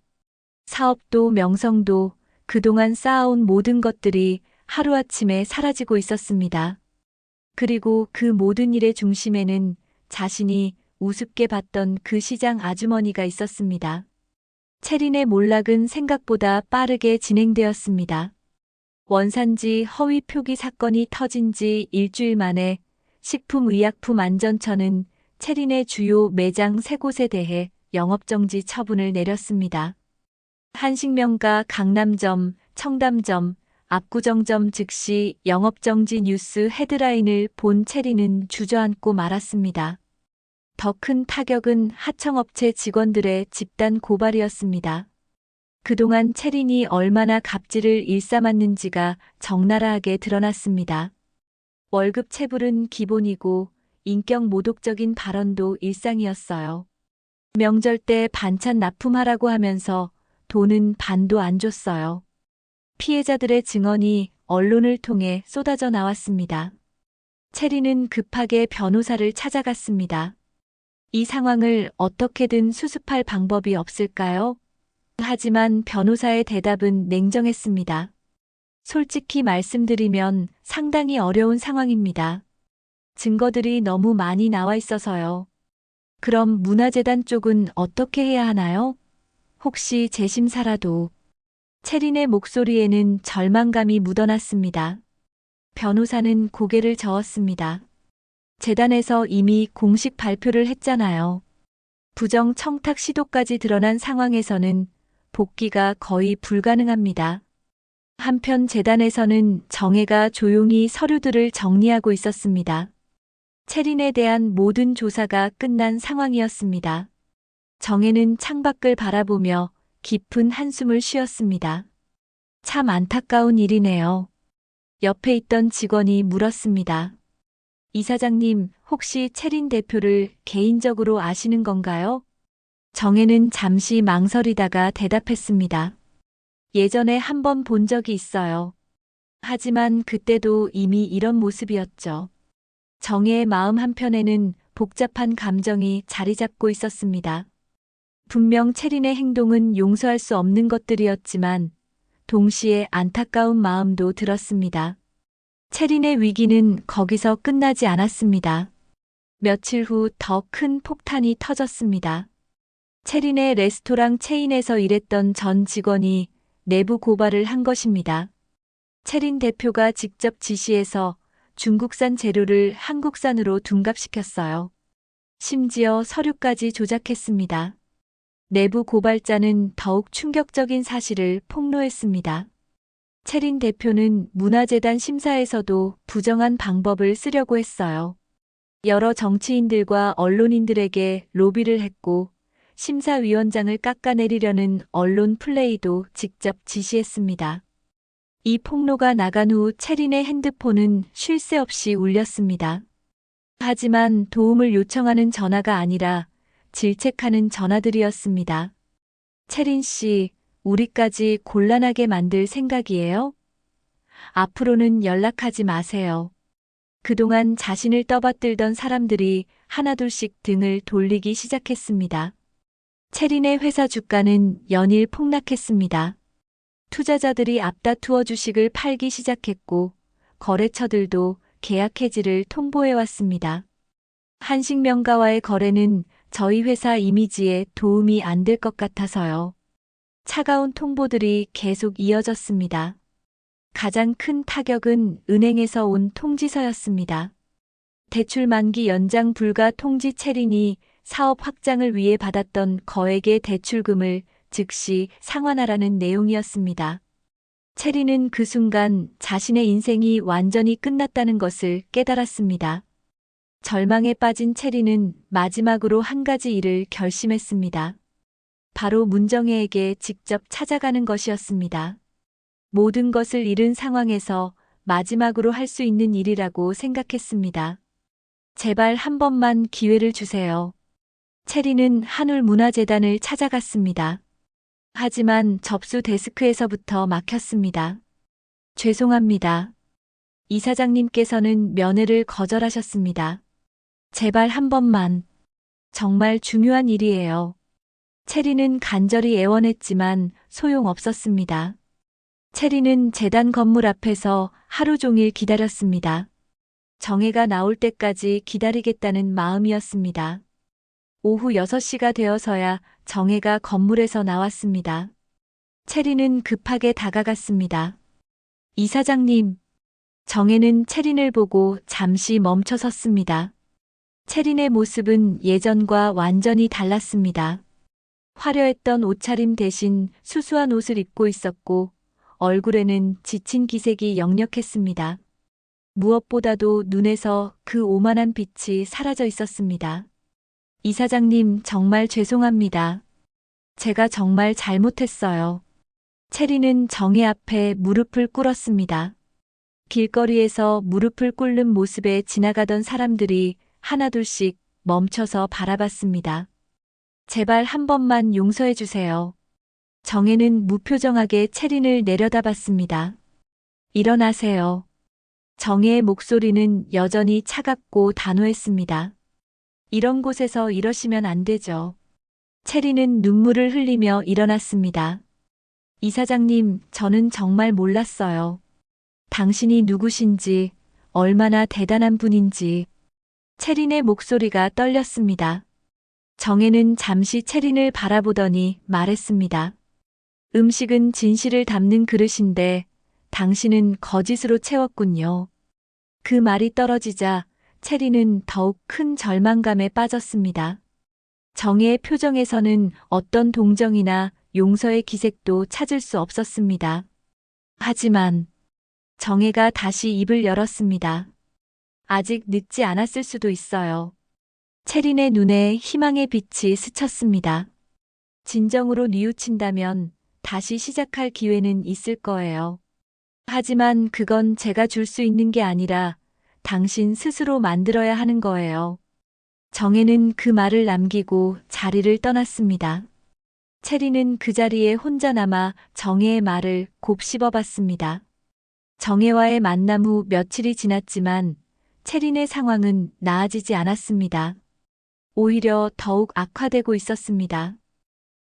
사업도 명성도 그동안 쌓아온 모든 것들이 하루아침에 사라지고 있었습니다. 그리고 그 모든 일의 중심에는 자신이 우습게 봤던 그 시장 아주머니가 있었습니다. 체린의 몰락은 생각보다 빠르게 진행되었습니다. 원산지 허위 표기 사건이 터진 지 일주일 만에 식품의약품안전처는 체린의 주요 매장 3곳에 대해 영업정지 처분을 내렸습니다. 한식명가 강남점, 청담점, 압구정점 즉시 영업정지 뉴스 헤드라인을 본 체린은 주저앉고 말았습니다. 더 큰 타격은 하청업체 직원들의 집단 고발이었습니다. 그동안 체린이 얼마나 갑질을 일삼았는지가 적나라하게 드러났습니다. 월급 체불은 기본이고 인격 모독적인 발언도 일상이었어요. 명절 때 반찬 납품하라고 하면서 돈은 반도 안 줬어요. 피해자들의 증언이 언론을 통해 쏟아져 나왔습니다. 체린은 급하게 변호사를 찾아갔습니다. 이 상황을 어떻게든 수습할 방법이 없을까요? 하지만 변호사의 대답은 냉정했습니다. 솔직히 말씀드리면 상당히 어려운 상황입니다. 증거들이 너무 많이 나와 있어서요. 그럼 문화재단 쪽은 어떻게 해야 하나요? 혹시 재심사라도. 체린의 목소리에는 절망감이 묻어났습니다. 변호사는 고개를 저었습니다. 재단에서 이미 공식 발표를 했잖아요. 부정 청탁 시도까지 드러난 상황에서는 복귀가 거의 불가능합니다. 한편 재단에서는 정혜가 조용히 서류들을 정리하고 있었습니다. 체린에 대한 모든 조사가 끝난 상황이었습니다. 정혜는 창밖을 바라보며 깊은 한숨을 쉬었습니다. 참 안타까운 일이네요. 옆에 있던 직원이 물었습니다. 이사장님, 혹시 체린 대표를 개인적으로 아시는 건가요? 정혜는 잠시 망설이다가 대답했습니다. 예전에 한 번 본 적이 있어요. 하지만 그때도 이미 이런 모습이었죠. 정혜의 마음 한편에는 복잡한 감정이 자리 잡고 있었습니다. 분명 체린의 행동은 용서할 수 없는 것들이었지만 동시에 안타까운 마음도 들었습니다. 체린의 위기는 거기서 끝나지 않았습니다. 며칠 후 더 큰 폭탄이 터졌습니다. 체린의 레스토랑 체인에서 일했던 전 직원이 내부 고발을 한 것입니다. 체린 대표가 직접 지시해서 중국산 재료를 한국산으로 둔갑시켰어요. 심지어 서류까지 조작했습니다. 내부 고발자는 더욱 충격적인 사실을 폭로했습니다. 체린 대표는 문화재단 심사에서도 부정한 방법을 쓰려고 했어요. 여러 정치인들과 언론인들에게 로비를 했고 심사위원장을 깎아내리려는 언론 플레이도 직접 지시했습니다. 이 폭로가 나간 후 체린의 핸드폰은 쉴 새 없이 울렸습니다. 하지만 도움을 요청하는 전화가 아니라 질책하는 전화들이었습니다. 체린 씨, 우리까지 곤란하게 만들 생각이에요? 앞으로는 연락하지 마세요. 그동안 자신을 떠받들던 사람들이 하나둘씩 등을 돌리기 시작했습니다. 체린의 회사 주가는 연일 폭락했습니다. 투자자들이 앞다투어 주식을 팔기 시작했고 거래처들도 계약 해지를 통보해왔습니다. 한식명가와의 거래는 저희 회사 이미지에 도움이 안 될 것 같아서요. 차가운 통보들이 계속 이어졌습니다. 가장 큰 타격은 은행에서 온 통지서였습니다. 대출 만기 연장 불가 통지 체린이 사업 확장을 위해 받았던 거액의 대출금을 즉시 상환하라는 내용이었습니다. 체린은 그 순간 자신의 인생이 완전히 끝났다는 것을 깨달았습니다. 절망에 빠진 체린은 마지막으로 한 가지 일을 결심했습니다. 바로 문정혜에게 직접 찾아가는 것이었습니다. 모든 것을 잃은 상황에서 마지막으로 할 수 있는 일이라고 생각했습니다. 제발 한 번만 기회를 주세요. 체린은 한울문화재단을 찾아갔습니다. 하지만 접수 데스크에서부터 막혔습니다. 죄송합니다. 이사장님께서는 면회를 거절하셨습니다. 제발 한 번만. 정말 중요한 일이에요. 체린은 간절히 애원했지만 소용없었습니다. 체린은 재단 건물 앞에서 하루 종일 기다렸습니다. 정혜가 나올 때까지 기다리겠다는 마음이었습니다. 오후 6시가 되어서야 정혜가 건물에서 나왔습니다. 체린은 급하게 다가갔습니다. 이사장님. 정혜는 체린을 보고 잠시 멈춰 섰습니다. 체린의 모습은 예전과 완전히 달랐습니다. 화려했던 옷차림 대신 수수한 옷을 입고 있었고 얼굴에는 지친 기색이 역력했습니다. 무엇보다도 눈에서 그 오만한 빛이 사라져 있었습니다. 이사장님, 정말 죄송합니다. 제가 정말 잘못했어요. 체린은 정혜 앞에 무릎을 꿇었습니다. 길거리에서 무릎을 꿇는 모습에 지나가던 사람들이 하나둘씩 멈춰서 바라봤습니다. 제발 한 번만 용서해 주세요. 정혜는 무표정하게 체린을 내려다봤습니다. 일어나세요. 정혜의 목소리는 여전히 차갑고 단호했습니다. 이런 곳에서 이러시면 안 되죠. 체린은 눈물을 흘리며 일어났습니다. 이사장님, 저는 정말 몰랐어요. 당신이 누구신지, 얼마나 대단한 분인지. 체린의 목소리가 떨렸습니다. 정혜는 잠시 체린을 바라보더니 말했습니다. 음식은 진실을 담는 그릇인데 당신은 거짓으로 채웠군요. 그 말이 떨어지자 체린은 더욱 큰 절망감에 빠졌습니다. 정혜의 표정에서는 어떤 동정이나 용서의 기색도 찾을 수 없었습니다. 하지만 정혜가 다시 입을 열었습니다. 아직 늦지 않았을 수도 있어요. 체린의 눈에 희망의 빛이 스쳤습니다. 진정으로 뉘우친다면 다시 시작할 기회는 있을 거예요. 하지만 그건 제가 줄 수 있는 게 아니라 당신 스스로 만들어야 하는 거예요. 정혜는 그 말을 남기고 자리를 떠났습니다. 체린은 그 자리에 혼자 남아 정혜의 말을 곱씹어봤습니다. 정혜와의 만남 후 며칠이 지났지만 체린의 상황은 나아지지 않았습니다. 오히려 더욱 악화되고 있었습니다.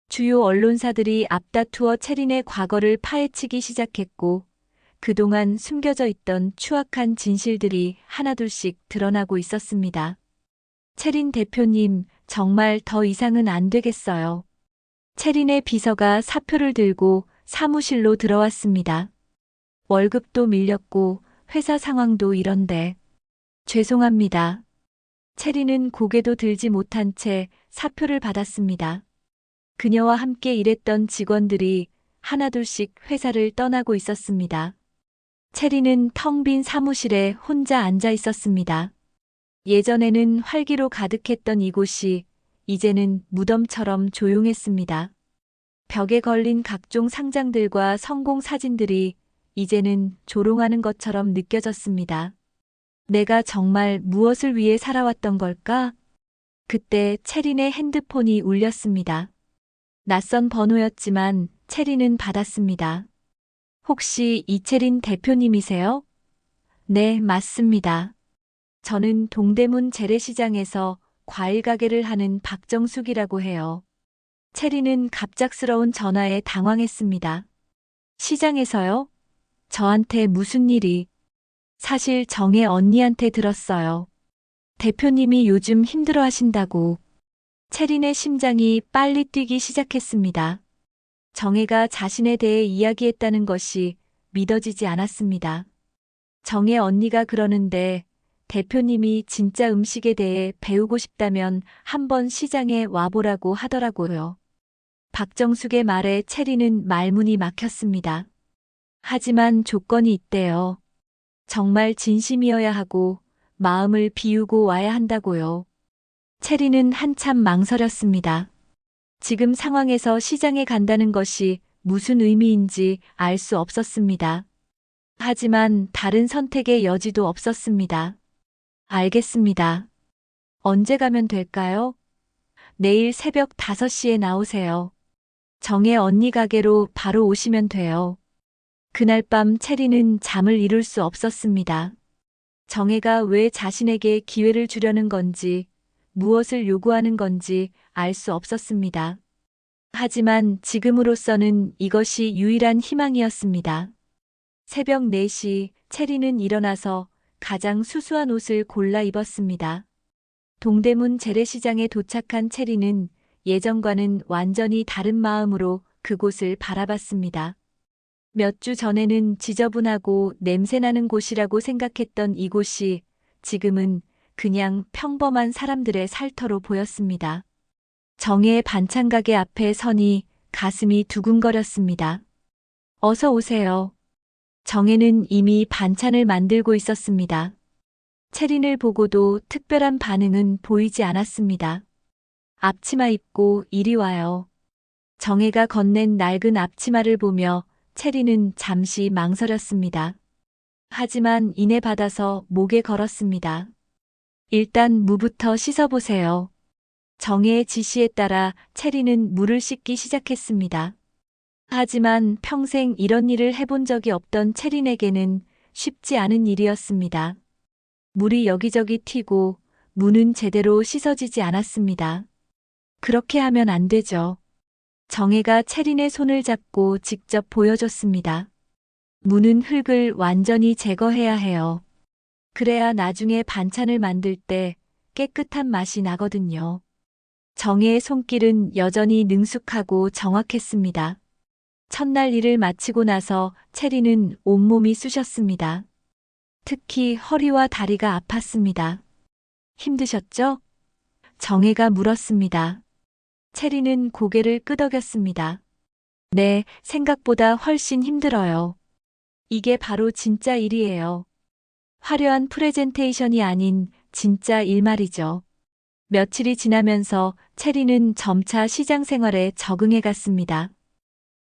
주요 언론사들이 앞다투어 체린의 과거를 파헤치기 시작했고 그동안 숨겨져 있던 추악한 진실들이 하나둘씩 드러나고 있었습니다. 체린 대표님, 정말 더 이상은 안 되겠어요. 체린의 비서가 사표를 들고 사무실로 들어왔습니다. 월급도 밀렸고 회사 상황도 이런데. 죄송합니다. 체린은 고개도 들지 못한 채 사표를 받았습니다. 그녀와 함께 일했던 직원들이 하나둘씩 회사를 떠나고 있었습니다. 체린은 텅 빈 사무실에 혼자 앉아 있었습니다. 예전에는 활기로 가득했던 이곳이 이제는 무덤처럼 조용했습니다. 벽에 걸린 각종 상장들과 성공 사진들이 이제는 조롱하는 것처럼 느껴졌습니다. 내가 정말 무엇을 위해 살아왔던 걸까? 그때 체린의 핸드폰이 울렸습니다. 낯선 번호였지만 체린은 받았습니다. 혹시 이채린 대표님이세요? 네, 맞습니다. 저는 동대문 재래시장에서 과일 가게를 하는 박정숙이라고 해요. 체리는 갑작스러운 전화에 당황했습니다. 시장에서요? 저한테 무슨 일이? 사실 정혜 언니한테 들었어요. 대표님이 요즘 힘들어 하신다고. 체린의 심장이 빨리 뛰기 시작했습니다. 정혜가 자신에 대해 이야기했다는 것이 믿어지지 않았습니다. 정혜 언니가 그러는데 대표님이 진짜 음식에 대해 배우고 싶다면 한번 시장에 와보라고 하더라고요. 박정숙의 말에 체리는 말문이 막혔습니다. 하지만 조건이 있대요. 정말 진심이어야 하고 마음을 비우고 와야 한다고요. 체리는 한참 망설였습니다. 지금 상황에서 시장에 간다는 것이 무슨 의미인지 알 수 없었습니다. 하지만 다른 선택의 여지도 없었습니다. 알겠습니다. 언제 가면 될까요? 내일 새벽 5시에 나오세요. 정혜 언니 가게로 바로 오시면 돼요. 그날 밤 체리는 잠을 이룰 수 없었습니다. 정혜가 왜 자신에게 기회를 주려는 건지, 무엇을 요구하는 건지 알 수 없었습니다. 하지만 지금으로서는 이것이 유일한 희망이었습니다. 새벽 4시 체리는 일어나서 가장 수수한 옷을 골라 입었습니다. 동대문 재래시장에 도착한 체리는 예전과는 완전히 다른 마음으로 그곳을 바라봤습니다. 몇 주 전에는 지저분하고 냄새나는 곳이라고 생각했던 이곳이 지금은 그냥 평범한 사람들의 살터로 보였습니다. 정혜의 반찬 가게 앞에 서니 가슴이 두근거렸습니다. 어서 오세요. 정혜는 이미 반찬을 만들고 있었습니다. 체린을 보고도 특별한 반응은 보이지 않았습니다. 앞치마 입고 이리 와요. 정혜가 건넨 낡은 앞치마를 보며 체리는 잠시 망설였습니다. 하지만 이내 받아서 목에 걸었습니다. 일단 무부터 씻어보세요. 정혜의 지시에 따라 체리는 물을 씻기 시작했습니다. 하지만 평생 이런 일을 해본 적이 없던 체린에게는 쉽지 않은 일이었습니다. 물이 여기저기 튀고 문은 제대로 씻어지지 않았습니다. 그렇게 하면 안 되죠. 정혜가 체린의 손을 잡고 직접 보여줬습니다. 문은 흙을 완전히 제거해야 해요. 그래야 나중에 반찬을 만들 때 깨끗한 맛이 나거든요. 정혜의 손길은 여전히 능숙하고 정확했습니다. 첫날 일을 마치고 나서 체리는 온몸이 쑤셨습니다. 특히 허리와 다리가 아팠습니다. 힘드셨죠? 정혜가 물었습니다. 체리는 고개를 끄덕였습니다. 네, 생각보다 훨씬 힘들어요. 이게 바로 진짜 일이에요. 화려한 프레젠테이션이 아닌 진짜 일 말이죠. 며칠이 지나면서 체리는 점차 시장 생활에 적응해 갔습니다.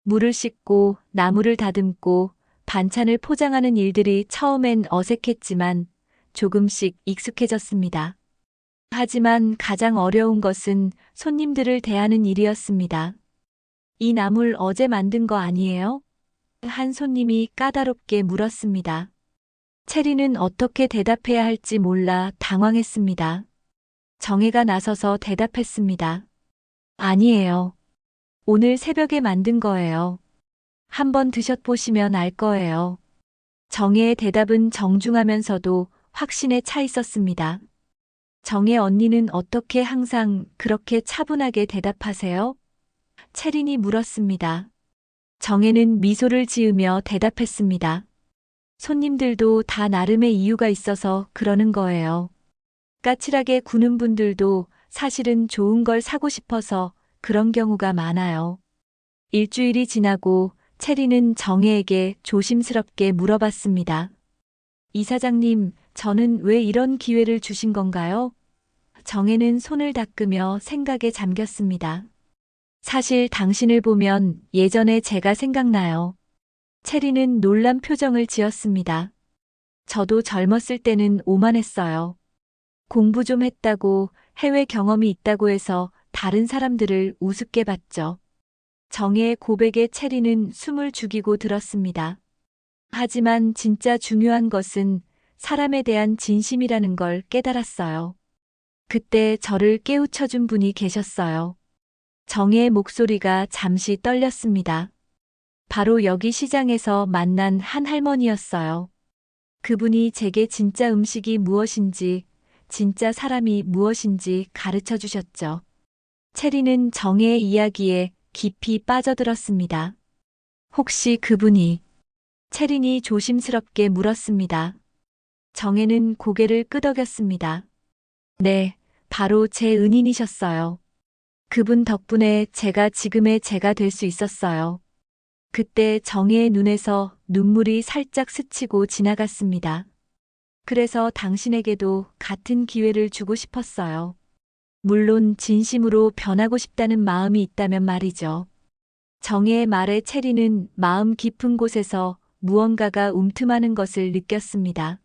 물을 씻고 나무를 다듬고 반찬을 포장하는 일들이 처음엔 어색했지만 조금씩 익숙해졌습니다. 하지만 가장 어려운 것은 손님들을 대하는 일이었습니다. 이 나물 어제 만든 거 아니에요? 한 손님이 까다롭게 물었습니다. 체리는 어떻게 대답해야 할지 몰라 당황했습니다. 정혜가 나서서 대답했습니다. 아니에요. 오늘 새벽에 만든 거예요. 한번 드셔보시면 알 거예요. 정혜의 대답은 정중하면서도 확신에 차 있었습니다. 정혜 언니는 어떻게 항상 그렇게 차분하게 대답하세요? 체린이 물었습니다. 정혜는 미소를 지으며 대답했습니다. 손님들도 다 나름의 이유가 있어서 그러는 거예요. 까칠하게 구는 분들도 사실은 좋은 걸 사고 싶어서 그런 경우가 많아요. 일주일이 지나고 체리는 정혜에게 조심스럽게 물어봤습니다. 이사장님, 저는 왜 이런 기회를 주신 건가요? 정혜는 손을 닦으며 생각에 잠겼습니다. 사실 당신을 보면 예전에 제가 생각나요. 체리는 놀란 표정을 지었습니다. 저도 젊었을 때는 오만했어요. 공부 좀 했다고 해외 경험이 있다고 해서 다른 사람들을 우습게 봤죠. 정혜의 고백에 체리는 숨을 죽이고 들었습니다. 하지만 진짜 중요한 것은 사람에 대한 진심이라는 걸 깨달았어요. 그때 저를 깨우쳐준 분이 계셨어요. 정혜의 목소리가 잠시 떨렸습니다. 바로 여기 시장에서 만난 한 할머니였어요. 그분이 제게 진짜 음식이 무엇인지, 진짜 사람이 무엇인지 가르쳐 주셨죠. 체리는 정혜의 이야기에 깊이 빠져들었습니다. 혹시 그분이? 체린이 조심스럽게 물었습니다. 정혜는 고개를 끄덕였습니다. 네, 바로 제 은인이셨어요. 그분 덕분에 제가 지금의 제가 될 수 있었어요. 그때 정혜의 눈에서 눈물이 살짝 스치고 지나갔습니다. 그래서 당신에게도 같은 기회를 주고 싶었어요. 물론 진심으로 변하고 싶다는 마음이 있다면 말이죠. 정혜의 말에 체리는 마음 깊은 곳에서 무언가가 움틈하는 것을 느꼈습니다.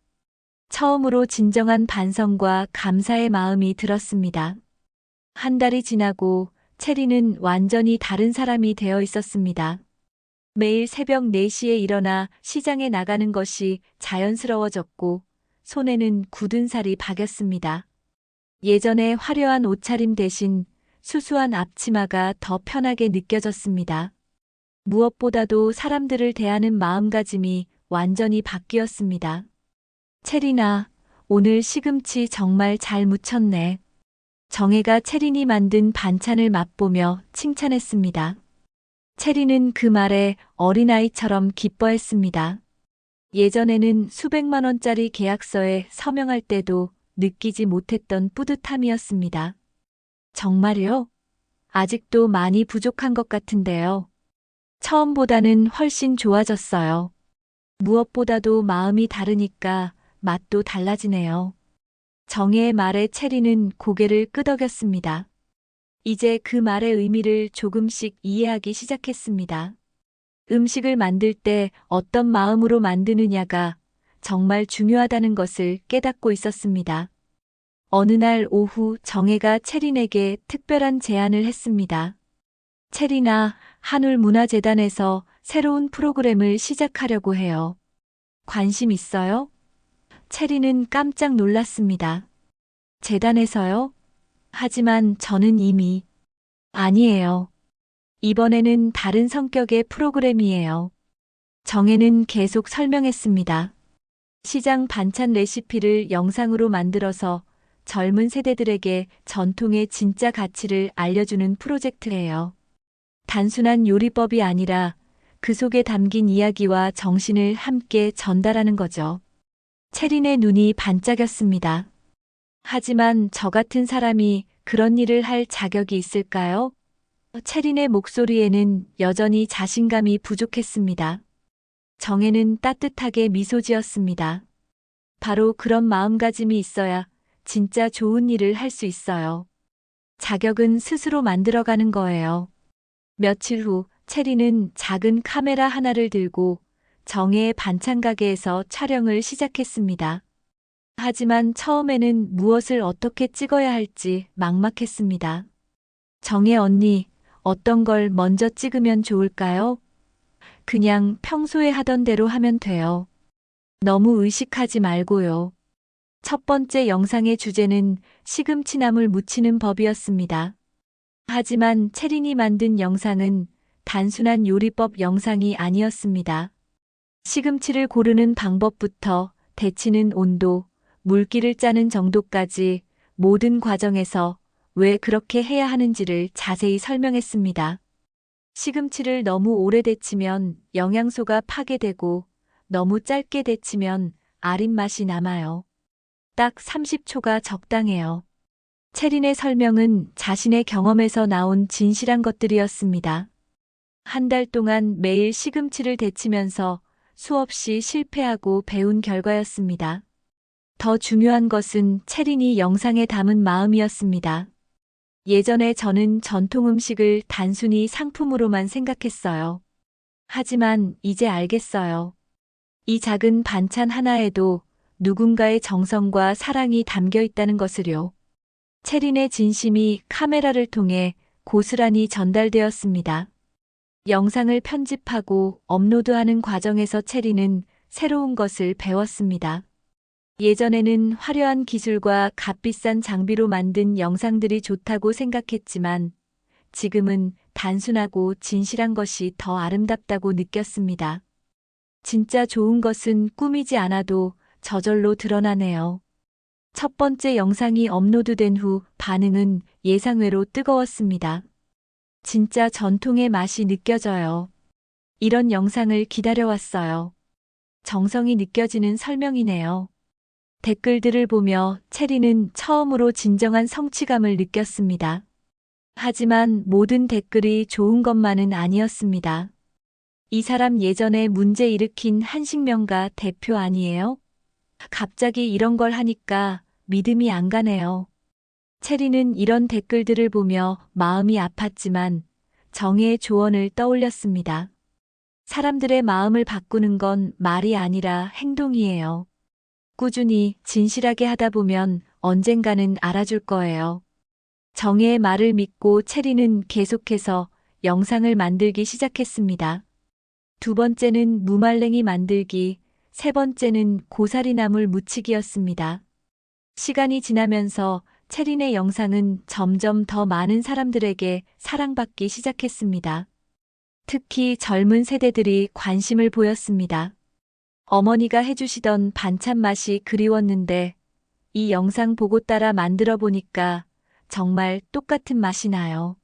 처음으로 진정한 반성과 감사의 마음이 들었습니다. 한 달이 지나고 체리는 완전히 다른 사람이 되어 있었습니다. 매일 새벽 4시에 일어나 시장에 나가는 것이 자연스러워졌고 손에는 굳은 살이 박였습니다. 예전에 화려한 옷차림 대신 수수한 앞치마가 더 편하게 느껴졌습니다. 무엇보다도 사람들을 대하는 마음가짐이 완전히 바뀌었습니다. 체리나, 오늘 시금치 정말 잘 무쳤네. 정혜가 체린이 만든 반찬을 맛보며 칭찬했습니다. 체리는 그 말에 어린아이처럼 기뻐했습니다. 예전에는 수백만 원짜리 계약서에 서명할 때도 느끼지 못했던 뿌듯함이었습니다. 정말요? 아직도 많이 부족한 것 같은데요. 처음보다는 훨씬 좋아졌어요. 무엇보다도 마음이 다르니까 맛도 달라지네요. 정혜의 말에 체리는 고개를 끄덕였습니다. 이제 그 말의 의미를 조금씩 이해하기 시작했습니다. 음식을 만들 때 어떤 마음으로 만드느냐가 정말 중요하다는 것을 깨닫고 있었습니다. 어느 날 오후 정혜가 체린에게 특별한 제안을 했습니다. 체리나, 한울문화재단에서 새로운 프로그램을 시작하려고 해요. 관심 있어요? 체리는 깜짝 놀랐습니다. 재단에서요? 하지만 저는 이미 아니에요. 이번에는 다른 성격의 프로그램이에요. 정혜는 계속 설명했습니다. 시장 반찬 레시피를 영상으로 만들어서 젊은 세대들에게 전통의 진짜 가치를 알려주는 프로젝트예요. 단순한 요리법이 아니라 그 속에 담긴 이야기와 정신을 함께 전달하는 거죠. 체린의 눈이 반짝였습니다. 하지만 저 같은 사람이 그런 일을 할 자격이 있을까요? 체린의 목소리에는 여전히 자신감이 부족했습니다. 정혜는 따뜻하게 미소 지었습니다. 바로 그런 마음가짐이 있어야 진짜 좋은 일을 할 수 있어요. 자격은 스스로 만들어가는 거예요. 며칠 후 체리는 작은 카메라 하나를 들고 정혜의 반찬 가게에서 촬영을 시작했습니다. 하지만 처음에는 무엇을 어떻게 찍어야 할지 막막했습니다. 정혜 언니, 어떤 걸 먼저 찍으면 좋을까요? 그냥 평소에 하던 대로 하면 돼요. 너무 의식하지 말고요. 첫 번째 영상의 주제는 시금치나물 무치는 법이었습니다. 하지만 체린이 만든 영상은 단순한 요리법 영상이 아니었습니다. 시금치를 고르는 방법부터 데치는 온도, 물기를 짜는 정도까지 모든 과정에서 왜 그렇게 해야 하는지를 자세히 설명했습니다. 시금치를 너무 오래 데치면 영양소가 파괴되고 너무 짧게 데치면 아린 맛이 남아요. 딱 30초가 적당해요. 체린의 설명은 자신의 경험에서 나온 진실한 것들이었습니다. 한 달 동안 매일 시금치를 데치면서 수없이 실패하고 배운 결과였습니다. 더 중요한 것은 체린이 영상에 담은 마음이었습니다. 예전에 저는 전통 음식을 단순히 상품으로만 생각했어요. 하지만 이제 알겠어요. 이 작은 반찬 하나에도 누군가의 정성과 사랑이 담겨 있다는 것을요. 체린의 진심이 카메라를 통해 고스란히 전달되었습니다. 영상을 편집하고 업로드하는 과정에서 체린은 새로운 것을 배웠습니다. 예전에는 화려한 기술과 값비싼 장비로 만든 영상들이 좋다고 생각했지만 지금은 단순하고 진실한 것이 더 아름답다고 느꼈습니다. 진짜 좋은 것은 꾸미지 않아도 저절로 드러나네요. 첫 번째 영상이 업로드된 후 반응은 예상외로 뜨거웠습니다. 진짜 전통의 맛이 느껴져요. 이런 영상을 기다려왔어요. 정성이 느껴지는 설명이네요. 댓글들을 보며 체리는 처음으로 진정한 성취감을 느꼈습니다. 하지만 모든 댓글이 좋은 것만은 아니었습니다. 이 사람 예전에 문제 일으킨 한식명가 대표 아니에요? 갑자기 이런 걸 하니까 믿음이 안 가네요. 체리는 이런 댓글들을 보며 마음이 아팠지만 정의의 조언을 떠올렸습니다. 사람들의 마음을 바꾸는 건 말이 아니라 행동이에요. 꾸준히 진실하게 하다 보면 언젠가는 알아줄 거예요. 정의의 말을 믿고 체리는 계속해서 영상을 만들기 시작했습니다. 두 번째는 무말랭이 만들기, 세 번째는 고사리나물 무치기였습니다. 시간이 지나면서 체린의 영상은 점점 더 많은 사람들에게 사랑받기 시작했습니다. 특히 젊은 세대들이 관심을 보였습니다. 어머니가 해주시던 반찬 맛이 그리웠는데 이 영상 보고 따라 만들어 보니까 정말 똑같은 맛이 나요.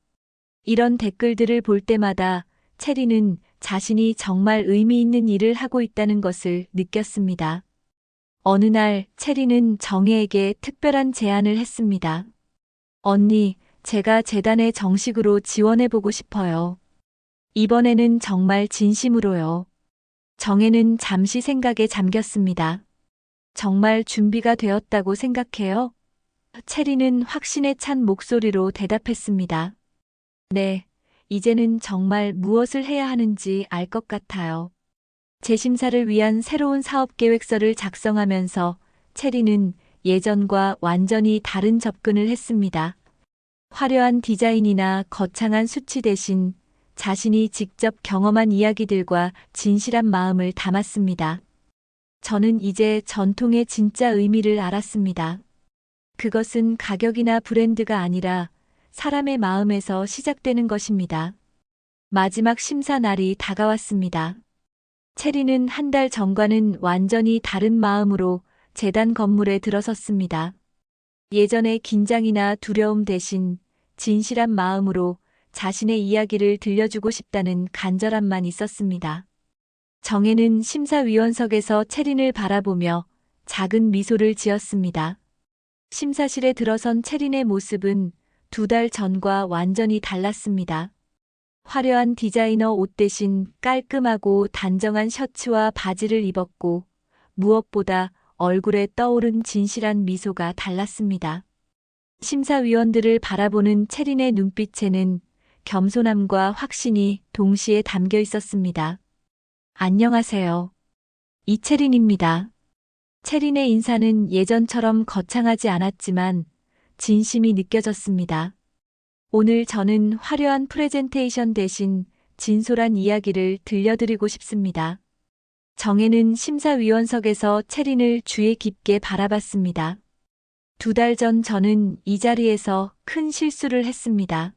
이런 댓글들을 볼 때마다 체리는 자신이 정말 의미 있는 일을 하고 있다는 것을 느꼈습니다. 어느 날 체리는 정혜에게 특별한 제안을 했습니다. 언니, 제가 재단에 정식으로 지원해보고 싶어요. 이번에는 정말 진심으로요. 정혜는 잠시 생각에 잠겼습니다. 정말 준비가 되었다고 생각해요? 체리는 확신에 찬 목소리로 대답했습니다. 네, 이제는 정말 무엇을 해야 하는지 알 것 같아요. 재심사를 위한 새로운 사업 계획서를 작성하면서 체리는 예전과 완전히 다른 접근을 했습니다. 화려한 디자인이나 거창한 수치 대신 자신이 직접 경험한 이야기들과 진실한 마음을 담았습니다. 저는 이제 전통의 진짜 의미를 알았습니다. 그것은 가격이나 브랜드가 아니라 사람의 마음에서 시작되는 것입니다. 마지막 심사 날이 다가왔습니다. 체리는 한 달 전과는 완전히 다른 마음으로 재단 건물에 들어섰습니다. 예전의 긴장이나 두려움 대신 진실한 마음으로 자신의 이야기를 들려주고 싶다는 간절함만 있었습니다. 정혜는 심사위원석에서 체린을 바라보며 작은 미소를 지었습니다. 심사실에 들어선 체린의 모습은 2달 전과 완전히 달랐습니다. 화려한 디자이너 옷 대신 깔끔하고 단정한 셔츠와 바지를 입었고 무엇보다 얼굴에 떠오른 진실한 미소가 달랐습니다. 심사위원들을 바라보는 체린의 눈빛에는 겸손함과 확신이 동시에 담겨 있었습니다. 안녕하세요. 이채린입니다. 체린의 인사는 예전처럼 거창하지 않았지만 진심이 느껴졌습니다. 오늘 저는 화려한 프레젠테이션 대신 진솔한 이야기를 들려드리고 싶습니다. 정혜는 심사위원석에서 체린을 주의 깊게 바라봤습니다. 2달 전 저는 이 자리에서 큰 실수를 했습니다.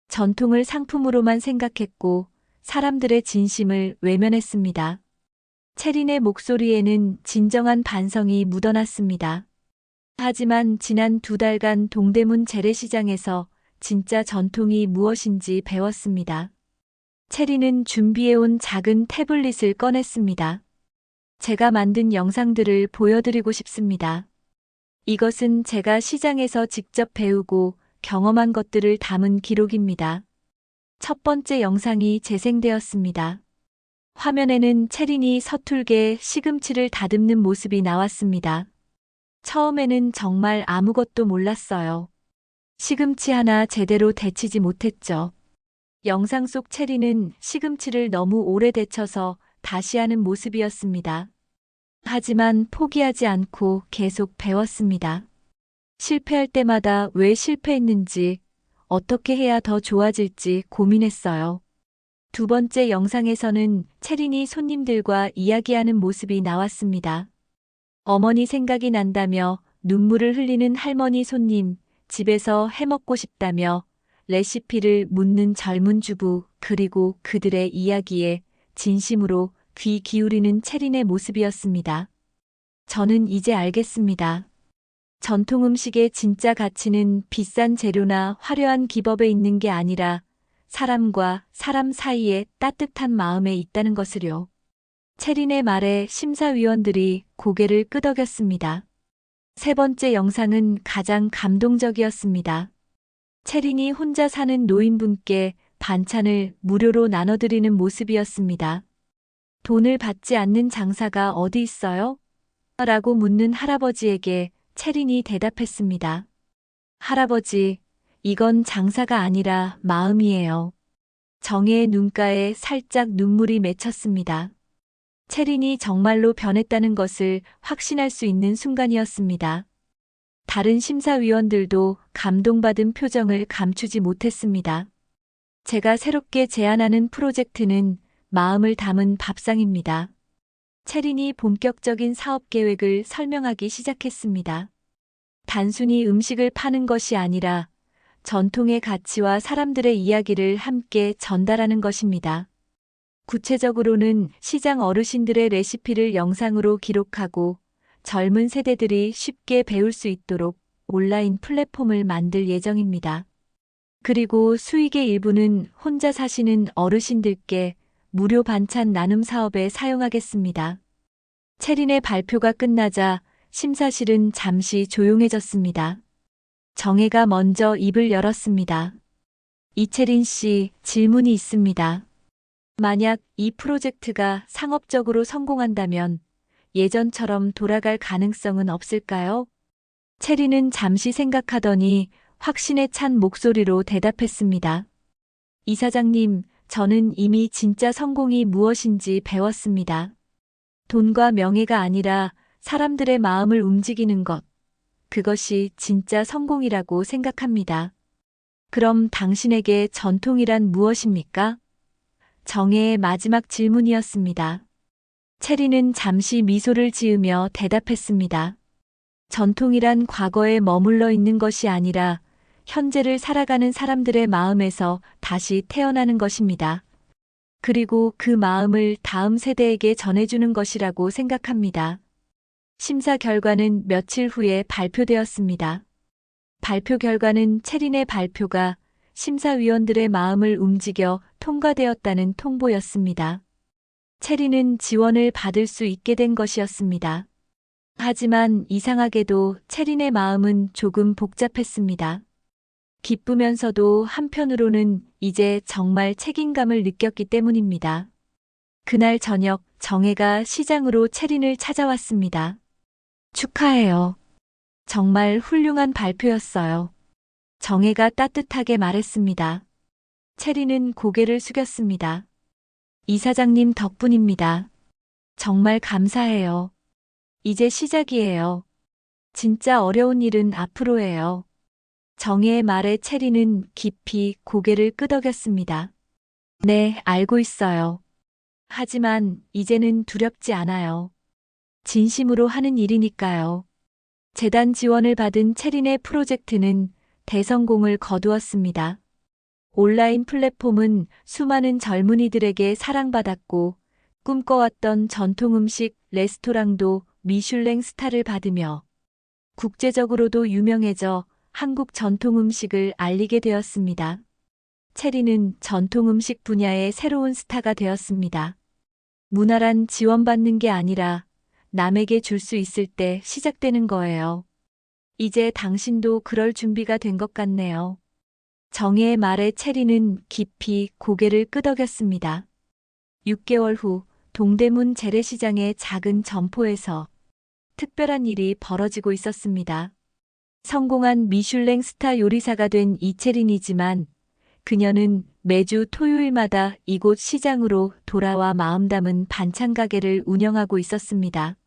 전통을 상품으로만 생각했고 사람들의 진심을 외면했습니다. 체린의 목소리에는 진정한 반성이 묻어났습니다. 하지만 지난 2달간 동대문 재래시장에서 진짜 전통이 무엇인지 배웠습니다. 체리는 준비해온 작은 태블릿을 꺼냈습니다. 제가 만든 영상들을 보여드리고 싶습니다. 이것은 제가 시장에서 직접 배우고 경험한 것들을 담은 기록입니다. 첫 번째 영상이 재생되었습니다. 화면에는 체린이 서툴게 시금치를 다듬는 모습이 나왔습니다. 처음에는 정말 아무것도 몰랐어요. 시금치 하나 제대로 데치지 못했죠. 영상 속 체리는 시금치를 너무 오래 데쳐서 다시 하는 모습이었습니다. 하지만 포기하지 않고 계속 배웠습니다. 실패할 때마다 왜 실패했는지, 어떻게 해야 더 좋아질지 고민했어요. 두 번째 영상에서는 체린이 손님들과 이야기하는 모습이 나왔습니다. 어머니 생각이 난다며 눈물을 흘리는 할머니 손님, 집에서 해먹고 싶다며 레시피를 묻는 젊은 주부, 그리고 그들의 이야기에 진심으로 귀 기울이는 채린의 모습이었습니다. 저는 이제 알겠습니다. 전통 음식의 진짜 가치는 비싼 재료나 화려한 기법에 있는 게 아니라 사람과 사람 사이의 따뜻한 마음에 있다는 것을요. 채린의 말에 심사위원들이 고개를 끄덕였습니다. 세 번째 영상은 가장 감동적이었습니다. 채린이 혼자 사는 노인분께 반찬을 무료로 나눠드리는 모습이었습니다. 돈을 받지 않는 장사가 어디 있어요? 라고 묻는 할아버지에게 채린이 대답했습니다. 할아버지, 이건 장사가 아니라 마음이에요. 정혜의 눈가에 살짝 눈물이 맺혔습니다. 채린이 정말로 변했다는 것을 확신할 수 있는 순간이었습니다. 다른 심사위원들도 감동받은 표정을 감추지 못했습니다. 제가 새롭게 제안하는 프로젝트는 마음을 담은 밥상입니다. 채린이 본격적인 사업 계획을 설명하기 시작했습니다. 단순히 음식을 파는 것이 아니라 전통의 가치와 사람들의 이야기를 함께 전달하는 것입니다. 구체적으로는 시장 어르신들의 레시피를 영상으로 기록하고 젊은 세대들이 쉽게 배울 수 있도록 온라인 플랫폼을 만들 예정입니다. 그리고 수익의 일부는 혼자 사시는 어르신들께 무료 반찬 나눔 사업에 사용하겠습니다. 채린의 발표가 끝나자 심사실은 잠시 조용해졌습니다. 정혜가 먼저 입을 열었습니다. 이채린 씨, 질문이 있습니다. 만약 이 프로젝트가 상업적으로 성공한다면 예전처럼 돌아갈 가능성은 없을까요? 채린은 잠시 생각하더니 확신에 찬 목소리로 대답했습니다. 이사장님, 저는 이미 진짜 성공이 무엇인지 배웠습니다. 돈과 명예가 아니라 사람들의 마음을 움직이는 것, 그것이 진짜 성공이라고 생각합니다. 그럼 당신에게 전통이란 무엇입니까? 정혜의 마지막 질문이었습니다. 채린은 잠시 미소를 지으며 대답했습니다. 전통이란 과거에 머물러 있는 것이 아니라 현재를 살아가는 사람들의 마음에서 다시 태어나는 것입니다. 그리고 그 마음을 다음 세대에게 전해주는 것이라고 생각합니다. 심사 결과는 며칠 후에 발표되었습니다. 발표 결과는 채린의 발표가 심사위원들의 마음을 움직여 통과되었다는 통보였습니다. 채린은 지원을 받을 수 있게 된 것이었습니다. 하지만 이상하게도 채린의 마음은 조금 복잡했습니다. 기쁘면서도 한편으로는 이제 정말 책임감을 느꼈기 때문입니다. 그날 저녁 정혜가 시장으로 채린을 찾아왔습니다. 축하해요. 정말 훌륭한 발표였어요. 정혜가 따뜻하게 말했습니다. 채린은 고개를 숙였습니다. 이사장님 덕분입니다. 정말 감사해요. 이제 시작이에요. 진짜 어려운 일은 앞으로예요. 정혜의 말에 채린은 깊이 고개를 끄덕였습니다. 네, 알고 있어요. 하지만 이제는 두렵지 않아요. 진심으로 하는 일이니까요. 재단 지원을 받은 채린의 프로젝트는 대성공을 거두었습니다. 온라인 플랫폼은 수많은 젊은이들에게 사랑받았고 꿈꿔왔던 전통 음식 레스토랑도 미슐랭 스타를 받으며 국제적으로도 유명해져 한국 전통 음식을 알리게 되었습니다. 채린은 전통 음식 분야의 새로운 스타가 되었습니다. 문화란 지원받는 게 아니라 남에게 줄 수 있을 때 시작되는 거예요. 이제 당신도 그럴 준비가 된 것 같네요. 정혜의 말에 채린은 깊이 고개를 끄덕였습니다. 6개월 후 동대문 재래시장의 작은 점포에서 특별한 일이 벌어지고 있었습니다. 성공한 미슐랭 스타 요리사가 된 이채린이지만 그녀는 매주 토요일마다 이곳 시장으로 돌아와 마음 담은 반찬 가게를 운영하고 있었습니다.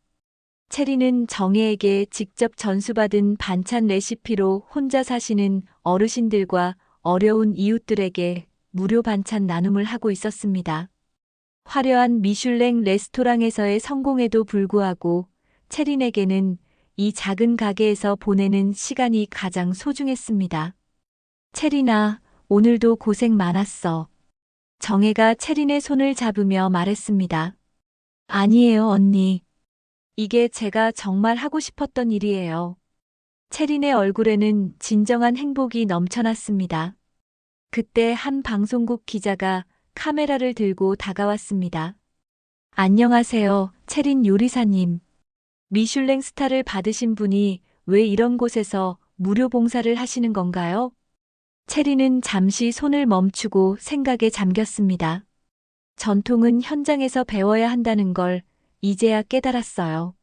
채린은 정혜에게 직접 전수받은 반찬 레시피로 혼자 사시는 어르신들과 어려운 이웃들에게 무료 반찬 나눔을 하고 있었습니다. 화려한 미슐랭 레스토랑에서의 성공에도 불구하고 체린에게는 이 작은 가게에서 보내는 시간이 가장 소중했습니다. 체린아, 오늘도 고생 많았어. 정혜가 체린의 손을 잡으며 말했습니다. 아니에요, 언니. 이게 제가 정말 하고 싶었던 일이에요. 체린의 얼굴에는 진정한 행복이 넘쳐났습니다. 그때 한 방송국 기자가 카메라를 들고 다가왔습니다. 안녕하세요, 체린 요리사님. 미슐랭 스타를 받으신 분이 왜 이런 곳에서 무료 봉사를 하시는 건가요? 체린은 잠시 손을 멈추고 생각에 잠겼습니다. 전통은 현장에서 배워야 한다는 걸 이제야 깨달았어요.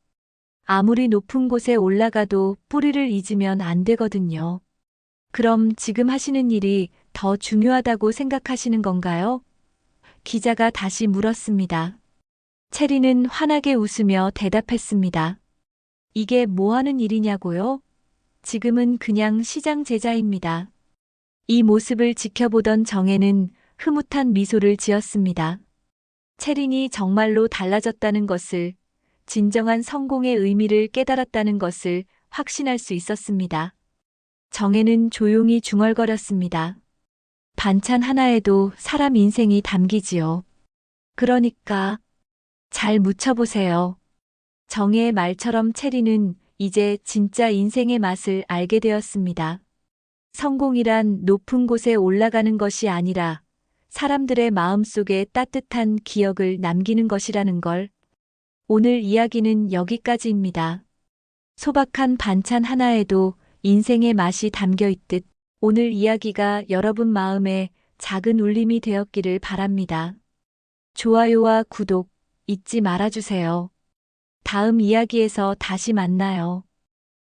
아무리 높은 곳에 올라가도 뿌리를 잊으면 안 되거든요. 그럼 지금 하시는 일이 더 중요하다고 생각하시는 건가요? 기자가 다시 물었습니다. 체리는 환하게 웃으며 대답했습니다. 이게 뭐 하는 일이냐고요? 지금은 그냥 시장 제자입니다. 이 모습을 지켜보던 정혜는 흐뭇한 미소를 지었습니다. 체린이 정말로 달라졌다는 것을, 진정한 성공의 의미를 깨달았다는 것을 확신할 수 있었습니다. 정혜는 조용히 중얼거렸습니다. 반찬 하나에도 사람 인생이 담기지요. 그러니까 잘 묻혀보세요. 정혜의 말처럼 체리는 이제 진짜 인생의 맛을 알게 되었습니다. 성공이란 높은 곳에 올라가는 것이 아니라 사람들의 마음속에 따뜻한 기억을 남기는 것이라는 걸. 오늘 이야기는 여기까지입니다. 소박한 반찬 하나에도 인생의 맛이 담겨 있듯 오늘 이야기가 여러분 마음에 작은 울림이 되었기를 바랍니다. 좋아요와 구독 잊지 말아주세요. 다음 이야기에서 다시 만나요.